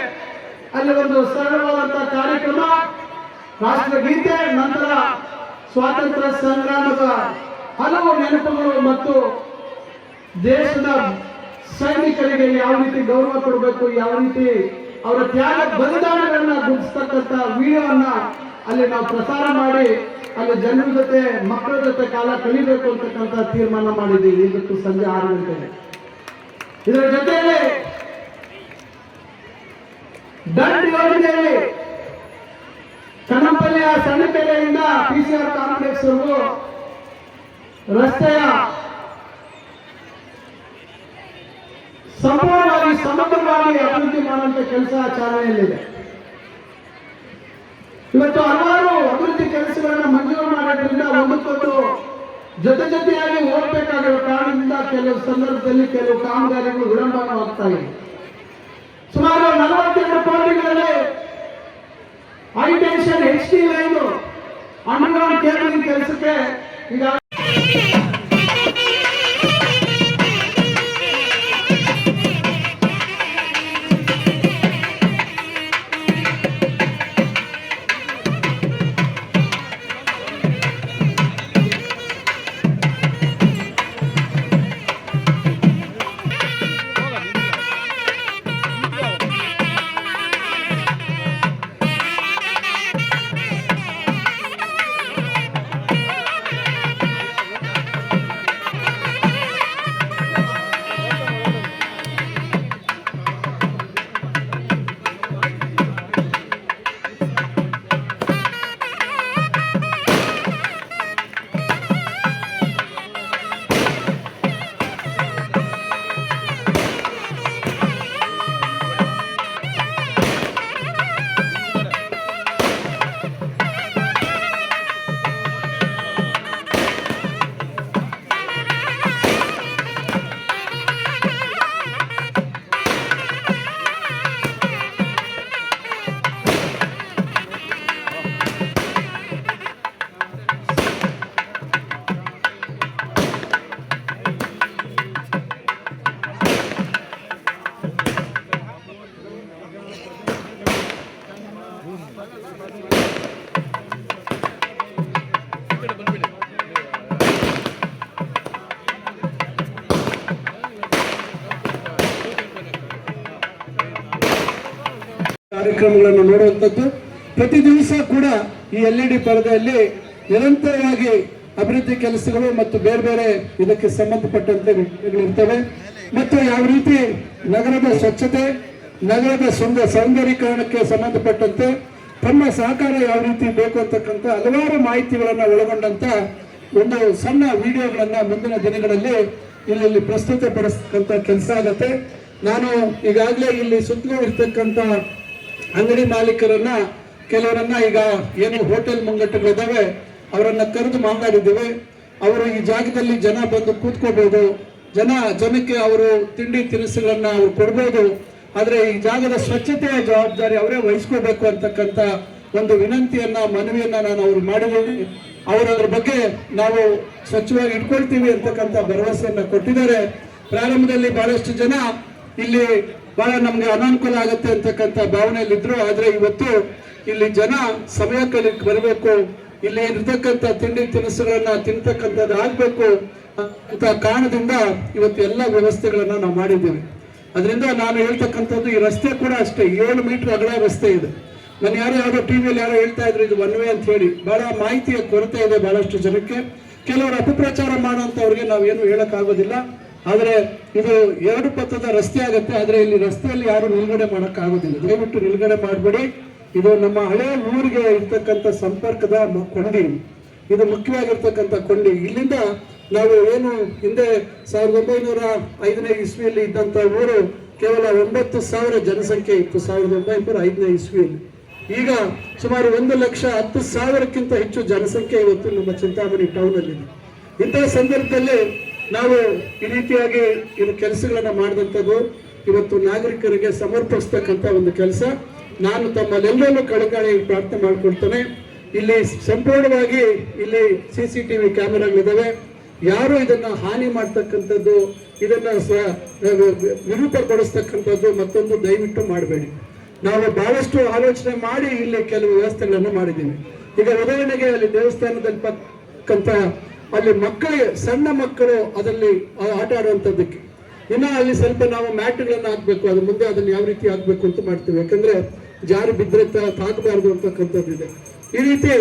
ಅಲ್ಲಿ ಒಂದು ಸರಳವಾದಂತಹ ಕಾರ್ಯಕ್ರಮ, ರಾಷ್ಟ್ರಗೀತೆ, ನಂತರ ಸ್ವಾತಂತ್ರ್ಯ ಸಂಗ್ರಾಮದ ಹಲವು ನೆನಪುಗಳು ಮತ್ತು ದೇಶದ ಸೈನಿಕರಿಗೆ ಯಾವ ರೀತಿ ಗೌರವ ಕೊಡಬೇಕು, ಯಾವ ರೀತಿ ಅವರ ತ್ಯಾಗ ಬಲಿದಾನಗಳನ್ನ ಗುರುತಿಸ್ತಕ್ಕಂಥ ವಿಡಿಯೋವನ್ನ ಅಲ್ಲಿ ನಾವು ಪ್ರಸಾರ ಮಾಡಿ ಅಲ್ಲಿ ಜನರ ಜೊತೆ, ಮಕ್ಕಳ ಜೊತೆ ಕಾಲ ಕಳಿಬೇಕು ಅಂತಕ್ಕಂಥ ತೀರ್ಮಾನ ಮಾಡಿದ್ದೀವಿ. ಇವತ್ತು ಸಂಜೆ 6 ಗಂಟೆಗೆ ಇದರ ಜೊತೆಯಲ್ಲಿ ದಂಡ್ ಯೋಜನೆಯಲ್ಲಿ ಕನ್ನಂಪಲ್ಲಿಯ ಸಣ್ಣಕೆರೆಯಿಂದ PCR ಕಾಂಪ್ಲೆಕ್ಸ್ ವರೆಗೂ ರಸ್ತೆಯ ಸಂಪೂರ್ಣವಾಗಿ ಸಮಗ್ರವಾಗಿ ಅಭಿವೃದ್ಧಿ ಮಾಡುವಂತ ಕೆಲಸ ಚಾಲನೆಯಲ್ಲಿದೆ. ಇವತ್ತು ಹಲವಾರು ಅಭಿವೃದ್ಧಿ ಕೆಲಸಗಳನ್ನ ಮಂಜೂರು ಮಾಡೋದ್ರಿಂದ ಒಂದಕ್ಕೊಂದು ಜೊತೆಯಾಗಿ ಹೋಗಬೇಕಾಗಿರೋ ಕಾರಣದಿಂದ ಕೆಲವು ಸಂದರ್ಭದಲ್ಲಿ ಕೆಲವು ಕಾಮಗಾರಿಗಳು ವಿಳಂಬವಾಗ್ತಾ ಇದೆ. ಸುಮಾರು 42 ಕೋಟಿಗಳಲ್ಲಿ high tension HT line underground cabling ಕೆಲಸಕ್ಕೆ ಈಗ ಕಾರ್ಯಕ್ರಮಗಳನ್ನು ನೋಡುವಂಥದ್ದು. ಪ್ರತಿ ದಿವಸ ಕೂಡ ಈ LED ಪರದೆಯಲ್ಲಿ ನಿರಂತರವಾಗಿ ಅಭಿವೃದ್ಧಿ ಕೆಲಸಗಳು ಮತ್ತು ಬೇರೆ ಬೇರೆ ಇದಕ್ಕೆ ಸಂಬಂಧಪಟ್ಟಂತೆ ಇರ್ತವೆ. ಮತ್ತು ಯಾವ ರೀತಿ ನಗರದ ಸ್ವಚ್ಛತೆ, ನಗರದ ಸೌಂದರ್ಯೀಕರಣಕ್ಕೆ ಸಂಬಂಧಪಟ್ಟಂತೆ ತಮ್ಮ ಸಹಕಾರ ಯಾವ ರೀತಿ ಬೇಕು ಅಂತಕ್ಕಂಥ ಹಲವಾರು ಮಾಹಿತಿಗಳನ್ನು ಒಳಗೊಂಡಂತ ಒಂದು ಸಣ್ಣ ವಿಡಿಯೋಗಳನ್ನ ಮುಂದಿನ ದಿನಗಳಲ್ಲಿ ಇಲ್ಲಿ ಪ್ರಸ್ತುತಪಡಿಸ್ತಕ್ಕಂಥ ಕೆಲಸ ಆಗತ್ತೆ. ನಾನು ಈಗಾಗಲೇ ಇಲ್ಲಿ ಸುತ್ತಲೂ ಇರ್ತಕ್ಕಂಥ ಅಂಗಡಿ ಮಾಲೀಕರನ್ನ, ಕೆಲವರನ್ನ ಈಗ ಏನು ಹೋಟೆಲ್ ಮುಂಗಟ್ಟುಗಳಿದ್ದಾವೆ ಅವರನ್ನ ಕರೆದು ಮಾತಾಡಿದ್ದೇವೆ. ಅವರು ಈ ಜಾಗದಲ್ಲಿ ಜನ ಬಂದು ಕೂತ್ಕೋಬಹುದು, ಜನಕ್ಕೆ ಅವರು ತಿಂಡಿ ತಿನಿಸುಗಳನ್ನ ಅವ್ರು ಕೊಡ್ಬೋದು. ಆದ್ರೆ ಈ ಜಾಗದ ಸ್ವಚ್ಛತೆಯ ಜವಾಬ್ದಾರಿ ಅವರೇ ವಹಿಸ್ಕೋಬೇಕು ಅಂತಕ್ಕಂಥ ಒಂದು ವಿನಂತಿಯನ್ನ, ಮನವಿಯನ್ನ ನಾನು ಅವ್ರು ಮಾಡಿದ್ದೀನಿ. ಅವರ ಬಗ್ಗೆ ನಾವು ಸ್ವಚ್ಛವಾಗಿ ಇಟ್ಕೊಳ್ತೀವಿ ಅಂತಕ್ಕಂಥ ಭರವಸೆಯನ್ನ ಕೊಟ್ಟಿದ್ದಾರೆ. ಪ್ರಾರಂಭದಲ್ಲಿ ಬಹಳಷ್ಟು ಜನ ಇಲ್ಲಿ ಬಹಳ ನಮ್ಗೆ ಅನಾನುಕೂಲ ಆಗುತ್ತೆ ಅಂತಕ್ಕಂಥ ಭಾವನೆಯಲ್ಲಿದ್ರು. ಆದ್ರೆ ಇವತ್ತು ಇಲ್ಲಿ ಜನ ಸಮಯ ಕಲಿಕ್ ಬರಬೇಕು, ಇಲ್ಲಿ ಇರ್ತಕ್ಕಂಥ ತಿಂಡಿ ತಿನಿಸುಗಳನ್ನ ತಿಂತಕ್ಕಂಥದ್ದು ಆಗ್ಬೇಕು ಅಂತ ಕಾರಣದಿಂದ ಇವತ್ತು ಎಲ್ಲ ವ್ಯವಸ್ಥೆಗಳನ್ನ ನಾವು ಮಾಡಿದ್ದೀವಿ. ಅದರಿಂದ ನಾನು ಹೇಳ್ತಕ್ಕಂಥದ್ದು, ಈ ರಸ್ತೆ ಕೂಡ ಅಷ್ಟೇ 7 ಮೀಟರ್ ಅಗಲ ರಸ್ತೆ ಇದೆ. ನಾನು ಯಾವುದೋ ಟಿವಿಯಲ್ಲಿ ಹೇಳ್ತಾ ಇದ್ರು ಇದು ಒನ್ ವೇ ಅಂತ ಹೇಳಿ. ಬಹಳ ಮಾಹಿತಿಯ ಕೊರತೆ ಇದೆ ಬಹಳಷ್ಟು ಜನಕ್ಕೆ. ಕೆಲವರು ಅಪಪ್ರಚಾರ ಮಾಡುವಂತವ್ರಿಗೆ ನಾವೇನು ಹೇಳಕ್ಕಾಗೋದಿಲ್ಲ. ಆದ್ರೆ ಇದು 2 ಪಥದ ರಸ್ತೆ ಆಗುತ್ತೆ. ಆದ್ರೆ ಇಲ್ಲಿ ರಸ್ತೆಯಲ್ಲಿ ಯಾರು ನಿಲ್ಗಡೆ ಮಾಡಕ್ ಆಗೋದಿಲ್ಲ. ದಯವಿಟ್ಟು ನಿಲ್ಗಡೆ ಮಾಡಬೇಡಿ. ಇದು ನಮ್ಮ ಹಳೆ ಊರಿಗೆ ಇರ್ತಕ್ಕಂಥ ಸಂಪರ್ಕದ ಕೊಂಡಿ. ಇದು ಮುಖ್ಯವಾಗಿರ್ತಕ್ಕಂಥ ಕೊಂಡಿ. ಇಲ್ಲಿಂದ ನಾವು ಏನು ಹಿಂದೆ 1905ನೇ ಇಸ್ವಿಯಲ್ಲಿ ಇದ್ದಂತ ಊರು ಕೇವಲ 9,000 ಜನಸಂಖ್ಯೆ ಇತ್ತು 1905ನೇ ಇಸ್ವಿಯಲ್ಲಿ. ಈಗ ಸುಮಾರು 1,10,000ಕ್ಕಿಂತ ಹೆಚ್ಚು ಜನಸಂಖ್ಯೆ ಇವತ್ತು ನಮ್ಮ ಚಿಂತಾಮಣಿ ಟೌನ್ ಅಲ್ಲಿ ಇದೆ. ಇಂತಹ ಸಂದರ್ಭದಲ್ಲಿ ನಾವು ಈ ರೀತಿಯಾಗಿ ಇದು ಕೆಲಸಗಳನ್ನ ಮಾಡಿದಂಥದ್ದು ಇವತ್ತು ನಾಗರಿಕರಿಗೆ ಸಮರ್ಪಿಸ್ತಕ್ಕಂಥ ಒಂದು ಕೆಲಸ. ನಾನು ತಮ್ಮಲ್ಲೆಲ್ಲರೂ ಕಳಕಳಿ ಪ್ರಾರ್ಥನೆ ಮಾಡ್ಕೊಳ್ತೇನೆ. ಇಲ್ಲಿ ಸಂಪೂರ್ಣವಾಗಿ ಇಲ್ಲಿ CCTV ಕ್ಯಾಮೆರಾಗಳಿದ್ದಾವೆ. ಯಾರು ಇದನ್ನ ಹಾನಿ ಮಾಡ್ತಕ್ಕಂಥದ್ದು, ಇದನ್ನ ವಿರೂಪಪಡಿಸ್ತಕ್ಕಂಥದ್ದು ಮತ್ತೊಂದು ದಯವಿಟ್ಟು ಮಾಡಬೇಡಿ. ನಾವು ಬಹಳಷ್ಟು ಆಲೋಚನೆ ಮಾಡಿ ಇಲ್ಲಿ ಕೆಲವು ವ್ಯವಸ್ಥೆಗಳನ್ನು ಮಾಡಿದ್ದೀವಿ. ಈಗ ಉದಾಹರಣೆಗೆ ಅಲ್ಲಿ ದೇವಸ್ಥಾನದಲ್ಲಿ ಪಕ್ಕಂತ ಅಲ್ಲಿ ಮಕ್ಕಳಿಗೆ, ಸಣ್ಣ ಮಕ್ಕಳು ಅದರಲ್ಲಿ ಆಟ ಆಡುವಂಥದ್ದಕ್ಕೆ ಇನ್ನ ಅಲ್ಲಿ ಸ್ವಲ್ಪ ನಾವು ಮ್ಯಾಟ್ಗಳನ್ನ ಹಾಕ್ಬೇಕು. ಅದು ಮುಂದೆ ಅದನ್ನ ಯಾವ ರೀತಿ ಹಾಕ್ಬೇಕು ಅಂತ ಮಾಡ್ತೀವಿ. ಯಾಕಂದ್ರೆ ಜಾರಿ ಬಿದ್ದರೆ ತಾಕಬಾರ್ದು ಅಂತಕ್ಕಂಥದ್ದು ಇದೆ. ಈ ರೀತಿ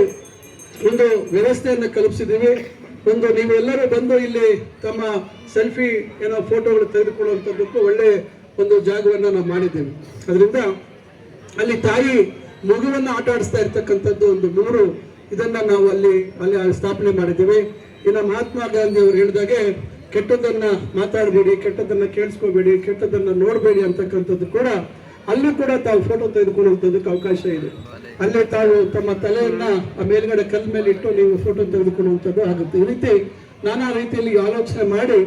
ಒಂದು ವ್ಯವಸ್ಥೆಯನ್ನ ಕಲ್ಪಿಸಿದ್ದೀವಿ. ಒಂದು ನೀವೆಲ್ಲರೂ ಬಂದು ಇಲ್ಲಿ ತಮ್ಮ ಸೆಲ್ಫಿ ಏನೋ ಫೋಟೋಗಳು ತೆಗೆದುಕೊಳ್ಳುವಂಥದ್ದಕ್ಕೂ ಒಳ್ಳೆ ಒಂದು ಜಾಗವನ್ನ ನಾವು ಮಾಡಿದ್ದೇವೆ. ಅದರಿಂದ ಅಲ್ಲಿ ತಾಯಿ ಮಗುವನ್ನ ಆಟ ಆಡಿಸ್ತಾ ಇರ್ತಕ್ಕಂಥದ್ದು ಒಂದು 3 ಇದನ್ನ ನಾವು ಅಲ್ಲಿ ಸ್ಥಾಪನೆ ಮಾಡಿದ್ದೇವೆ. ಇನ್ನು ಮಹಾತ್ಮ ಗಾಂಧಿ ಅವರು ಹೇಳಿದಾಗೆ ಕೆಟ್ಟದನ್ನ ಮಾತಾಡಬೇಡಿ, ಕೆಟ್ಟದನ್ನ ಕೇಳಿಸ್ಕೋಬೇಡಿ, ಕೆಟ್ಟದನ್ನ ನೋಡಬೇಡಿ ಅಂತಕ್ಕಂಥದ್ದು ಕೂಡ ಅಲ್ಲೂ ಕೂಡ ತಾವು ಫೋಟೋ ತೆಗೆದುಕೊಳ್ಳುವಂಥದ್ದಕ್ಕೆ ಅವಕಾಶ ಇದೆ. ಅಲ್ಲೇ ತಾವು ತಮ್ಮ ತಲೆಯನ್ನ ಮೇಲ್ಗಡೆ ಕಲ್ ಮೇಲೆ ಇಟ್ಟು ನೀವು ಫೋಟೋ ತೆಗೆದುಕೊಳ್ಳುವಂಥದ್ದು ಆಗುತ್ತೆ. ಈ ರೀತಿ ನಾನಾ ರೀತಿಯಲ್ಲಿ ಆಲೋಚನೆ ಮಾಡಿ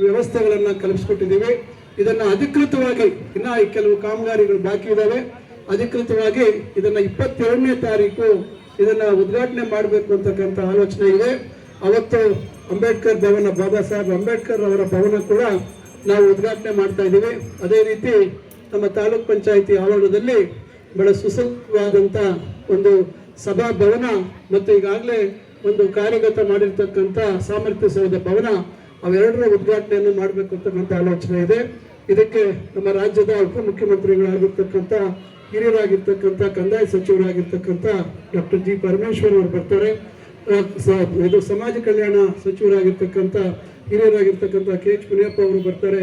ವ್ಯವಸ್ಥೆಗಳನ್ನ ಕಲ್ಪಿಸ್ಕೊಟ್ಟಿದ್ದೀವಿ. ಇದನ್ನ ಅಧಿಕೃತವಾಗಿ ಇನ್ನ ಕೆಲವು ಕಾಮಗಾರಿಗಳು ಬಾಕಿ ಇದಾವೆ. ಅಧಿಕೃತವಾಗಿ ಇದನ್ನ 22ನೇ ತಾರೀಕು ಇದನ್ನ ಉದ್ಘಾಟನೆ ಮಾಡಬೇಕು ಅಂತಕ್ಕಂಥ ಆಲೋಚನೆ ಇದೆ. ಅವತ್ತು ಅಂಬೇಡ್ಕರ್ ಭವನ, ಬಾಬಾ ಸಾಹೇಬ್ ಅಂಬೇಡ್ಕರ್ ಅವರ ಭವನ ಕೂಡ ನಾವು ಉದ್ಘಾಟನೆ ಮಾಡ್ತಾ ಇದ್ದೀವಿ. ಅದೇ ರೀತಿ ನಮ್ಮ ತಾಲೂಕ್ ಪಂಚಾಯಿತಿ ಆವರಣದಲ್ಲಿ ಬಹಳ ಸುಸಜ್ಜಿತವಾದಂತ ಒಂದು ಸಭಾ ಭವನ ಮತ್ತು ಈಗಾಗಲೇ ಒಂದು ಕಾರ್ಯಗತ ಮಾಡಿರ್ತಕ್ಕಂಥ ಸಾಮರ್ಥ್ಯ ಸೌಧ ಭವನ, ಅವೆರಡರ ಉದ್ಘಾಟನೆಯನ್ನು ಮಾಡಬೇಕು ಅಂತಕ್ಕಂಥ ಆಲೋಚನೆ ಇದೆ. ಇದಕ್ಕೆ ನಮ್ಮ ರಾಜ್ಯದ ಉಪಮುಖ್ಯಮಂತ್ರಿಗಳಾಗಿರ್ತಕ್ಕಂಥ, ಹಿರಿಯರಾಗಿರ್ತಕ್ಕಂಥ ಕಂದಾಯ ಸಚಿವರಾಗಿರ್ತಕ್ಕಂಥ ಡಾಕ್ಟರ್ ಜಿ ಪರಮೇಶ್ವರ್ ಅವರು ಬರ್ತಾರೆ. ಇದು ಸಮಾಜ ಕಲ್ಯಾಣ ಸಚಿವರಾಗಿರ್ತಕ್ಕಂಥ ಹಿರಿಯರಾಗಿರ್ತಕ್ಕಂಥ KH ಮುನಿಯಪ್ಪ ಅವರು ಬರ್ತಾರೆ.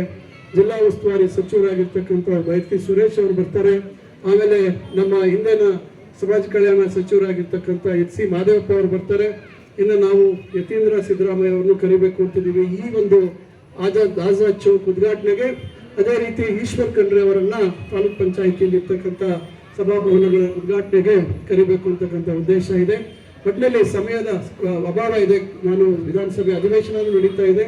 ಜಿಲ್ಲಾ ಉಸ್ತುವಾರಿ ಸಚಿವರಾಗಿರ್ತಕ್ಕಂಥ ಬೈರತಿ ಸುರೇಶ್ ಅವರು ಬರ್ತಾರೆ. ಆಮೇಲೆ ನಮ್ಮ ಹಿಂದಿನ ಸಮಾಜ ಕಲ್ಯಾಣ ಸಚಿವರಾಗಿರ್ತಕ್ಕಂಥ HC ಮಾದೇವಪ್ಪ ಅವರು ಬರ್ತಾರೆ. ಇನ್ನು ನಾವು ಯತೀಂದ್ರ ಸಿದ್ದರಾಮಯ್ಯ ಅವರನ್ನು ಕರಿಬೇಕು ಅಂತಿದ್ದೀವಿ ಈ ಒಂದು ಆಜಾದ್ ಚೌಕ್ ಉದ್ಘಾಟನೆಗೆ. ಅದೇ ರೀತಿ ಈಶ್ವರ್ ಖಂಡ್ರೆ ಅವರನ್ನ ತಾಲೂಕ್ ಪಂಚಾಯಿತಿಯಲ್ಲಿ ಇರ್ತಕ್ಕಂಥ ಸಭಾಭವನಗಳ ಉದ್ಘಾಟನೆಗೆ ಕರಿಬೇಕು ಅಂತಕ್ಕಂಥ ಉದ್ದೇಶ ಇದೆ. ಒಟ್ಟಿನಲ್ಲಿ ಸಮಯದ ಅಭಾವ ಇದೆ. ನಾನು ವಿಧಾನಸಭೆ ಅಧಿವೇಶನ ನಡೀತಾ ಇದೆ.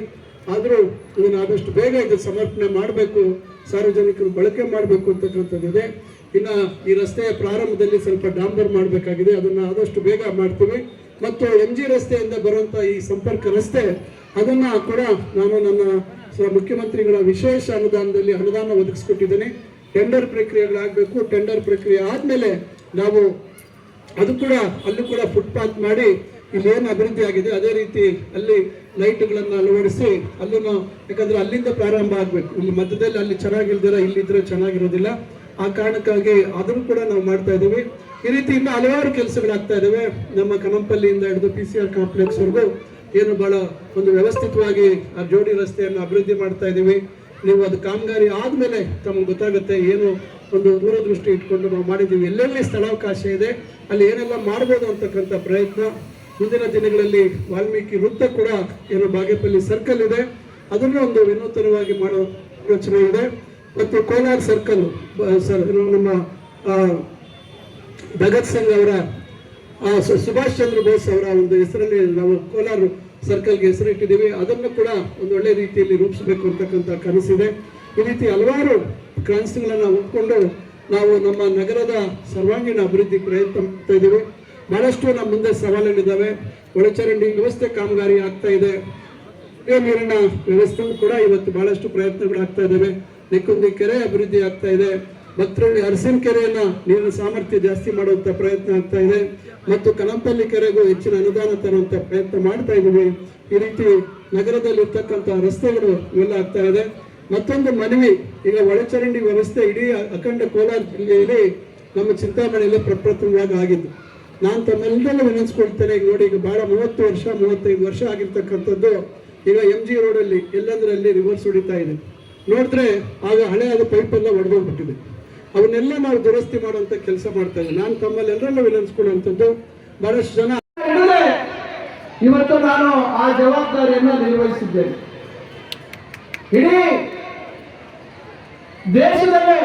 ಆದರೂ ಇದನ್ನು ಆದಷ್ಟು ಬೇಗ ಇದು ಸಮರ್ಪಣೆ ಮಾಡಬೇಕು, ಸಾರ್ವಜನಿಕರು ಬಳಕೆ ಮಾಡಬೇಕು ಅಂತಕ್ಕಂಥದ್ದಿದೆ. ಇನ್ನು ಈ ರಸ್ತೆಯ ಪ್ರಾರಂಭದಲ್ಲಿ ಸ್ವಲ್ಪ ಡಾಂಬರ್ ಮಾಡಬೇಕಾಗಿದೆ, ಅದನ್ನು ಆದಷ್ಟು ಬೇಗ ಮಾಡ್ತೀವಿ. ಮತ್ತು MG ರಸ್ತೆಯಿಂದ ಬರುವಂಥ ಈ ಸಂಪರ್ಕ ರಸ್ತೆ ಅದನ್ನು ಕೂಡ ನಾನು ನನ್ನ ಮುಖ್ಯಮಂತ್ರಿಗಳ ವಿಶೇಷ ಅನುದಾನದಲ್ಲಿ ಅನುದಾನ ಒದಗಿಸ್ಕೊಟ್ಟಿದ್ದೇನೆ. ಟೆಂಡರ್ ಪ್ರಕ್ರಿಯೆಗಳಾಗಬೇಕು. ಟೆಂಡರ್ ಪ್ರಕ್ರಿಯೆ ಆದಮೇಲೆ ನಾವು ಅದು ಕೂಡ ಅಲ್ಲೂ ಕೂಡ ಫುಟ್ಪಾತ್ ಮಾಡಿ ಇಲ್ಲಿ ಏನು ಅಭಿವೃದ್ಧಿ ಆಗಿದೆ ಅದೇ ರೀತಿ ಅಲ್ಲಿ ಲೈಟ್ಗಳನ್ನು ಅಳವಡಿಸಿ ಅಲ್ಲೂ, ಯಾಕಂದ್ರೆ ಅಲ್ಲಿಂದ ಪ್ರಾರಂಭ ಆಗಬೇಕು. ಇಲ್ಲಿ ಮಧ್ಯದಲ್ಲಿ ಅಲ್ಲಿ ಚೆನ್ನಾಗಿಲ್ದಿರ ಇಲ್ಲಿದ್ರೆ ಚೆನ್ನಾಗಿರೋದಿಲ್ಲ. ಆ ಕಾರಣಕ್ಕಾಗಿ ಅದನ್ನು ಕೂಡ ನಾವು ಮಾಡ್ತಾ ಇದ್ದೀವಿ. ಈ ರೀತಿ ಇನ್ನು ಹಲವಾರು ಕೆಲಸಗಳಾಗ್ತಾ ಇದ್ದಾವೆ. ನಮ್ಮ ಕನಂಪಲ್ಲಿಯಿಂದ ಹಿಡಿದು PCR ಕಾಂಪ್ಲೆಕ್ಸ್ ವರೆಗೂ ಏನು ಬಹಳ ಒಂದು ವ್ಯವಸ್ಥಿತವಾಗಿ ಆ ಜೋಡಿ ರಸ್ತೆಯನ್ನು ಅಭಿವೃದ್ಧಿ ಮಾಡ್ತಾ ಇದ್ದೀವಿ. ನೀವು ಅದು ಕಾಮಗಾರಿ ಆದಮೇಲೆ ತಮಗೆ ಗೊತ್ತಾಗುತ್ತೆ ಏನು ಒಂದು ದೂರದೃಷ್ಟಿ ಇಟ್ಕೊಂಡು ನಾವು ಮಾಡಿದ್ದೀವಿ. ಎಲ್ಲೆಲ್ಲಿ ಸ್ಥಳಾವಕಾಶ ಇದೆ ಅಲ್ಲಿ ಏನೆಲ್ಲ ಮಾಡ್ಬೋದು ಅಂತಕ್ಕಂಥ ಪ್ರಯತ್ನ ಮುಂದಿನ ದಿನಗಳಲ್ಲಿ ವಾಲ್ಮೀಕಿ ವೃತ್ತ ಕೂಡ ಏನು ಬಾಗೇಪಲ್ಲಿ ಸರ್ಕಲ್ ಇದೆ ಅದನ್ನು ಒಂದು ವಿನೂತನವಾಗಿ ಮಾಡೋ ಯೋಚನೆ ಇದೆ. ಮತ್ತು ಕೋಲಾರ ಸರ್ಕಲ್ ನಮ್ಮ ಭಗತ್ ಸಿಂಗ್ ಅವರ ಸುಭಾಷ್ ಚಂದ್ರ ಬೋಸ್ ಅವರ ಒಂದು ಹೆಸರಲ್ಲಿ ನಾವು ಕೋಲಾರ ಸರ್ಕಲ್ಗೆ ಹೆಸರಿಟ್ಟಿದ್ದೀವಿ. ಅದನ್ನು ಕೂಡ ಒಂದು ಒಳ್ಳೆ ರೀತಿಯಲ್ಲಿ ರೂಪಿಸಬೇಕು ಅಂತಕ್ಕಂಥ ಕನಸಿದೆ. ಈ ರೀತಿ ಹಲವಾರು ಕನಸುಗಳನ್ನು ಒಪ್ಪಿಕೊಂಡು ನಾವು ನಮ್ಮ ನಗರದ ಸರ್ವಾಂಗೀಣ ಅಭಿವೃದ್ಧಿ ಪ್ರಯತ್ನ ಮಾಡ್ತಾ ಇದ್ದೀವಿ. ಬಹಳಷ್ಟು ನಮ್ಮ ಮುಂದೆ ಸವಾಲುಗಳಿದ್ದಾವೆ. ಒಳಚರಂಡಿ ವ್ಯವಸ್ಥೆ ಕಾಮಗಾರಿ ಆಗ್ತಾ ಇದೆ. ನೀರಿನ ವ್ಯವಸ್ಥೆ ಕೂಡ ಇವತ್ತು ಬಹಳಷ್ಟು ಪ್ರಯತ್ನಗಳಾಗ್ತಾ ಇದ್ದಾವೆ. ನೆಕ್ಕುಂದಿ ಕೆರೆ ಅಭಿವೃದ್ಧಿ ಆಗ್ತಾ ಇದೆ. ಭಕ್ತರಳ್ಳಿ ಅರಸಿನ ಕೆರೆಯನ್ನ ನೀರಿನ ಸಾಮರ್ಥ್ಯ ಜಾಸ್ತಿ ಮಾಡುವಂತ ಪ್ರಯತ್ನ ಆಗ್ತಾ ಇದೆ. ಮತ್ತು ಕನಂಪಲ್ಲಿ ಕೆರೆಗೂ ಹೆಚ್ಚಿನ ಅನುದಾನ ತರುವಂತ ಪ್ರಯತ್ನ ಮಾಡ್ತಾ ಇದ್ದೀವಿ. ಈ ರೀತಿ ನಗರದಲ್ಲಿ ಇರ್ತಕ್ಕಂಥ ರಸ್ತೆಗಳು ಇವೆಲ್ಲ ಆಗ್ತಾ ಇದೆ. ಮತ್ತೊಂದು ಮನವಿ, ಈಗ ಒಳಚರಂಡಿ ವ್ಯವಸ್ಥೆ ಇಡೀ ಅಖಂಡ ಕೋಲಾರ ಜಿಲ್ಲೆಯಲ್ಲಿ ನಮ್ಮ ಚಿಂತಾಮಣಿಯಲ್ಲಿ ಪ್ರಪ್ರಥಮವಾಗಿ ಆಗಿದ್ದು. ನಾನು ತಮ್ಮೆಲ್ಲರಲ್ಲೂ ವಿನಂತಿಸ್ಕೊಳ್ತೇನೆ. ಈಗ ನೋಡಿ, ಈಗ ಬಹಳ 30 ವರ್ಷ 35 ವರ್ಷ ಆಗಿರ್ತಕ್ಕಂಥದ್ದು ಈಗ MG ರೋಡಲ್ಲಿ ಎಲ್ಲಂದ್ರಲ್ಲಿ ರಿವರ್ಸ್ ಹೊಡಿತಾ ಇದೆ. ನೋಡಿದ್ರೆ ಆಗ ಹಳೆಯಾದ ಪೈಪೆಲ್ಲ ಒಡೆದೋಗ್ಬಿಟ್ಟಿದೆ. ಅವನ್ನೆಲ್ಲ ನಾವು ದುರಸ್ತಿ ಮಾಡುವಂತ ಕೆಲಸ ಮಾಡ್ತಾ ಇದ್ದೀವಿ. ನಾನು ತಮ್ಮಲ್ಲಿ ಎಲ್ಲರಲ್ಲೂ ವಿನಂತಿಸ್ಕೊಳ್ಳುವಂಥದ್ದು, ಬಹಳಷ್ಟು ಜನ ಇವತ್ತು ನಾನು ಆ ಜವಾಬ್ದಾರಿಯನ್ನು ನಿರ್ವಹಿಸಿದ್ದೇನೆ. ಇಡೀ ದೇಶದಲ್ಲೇ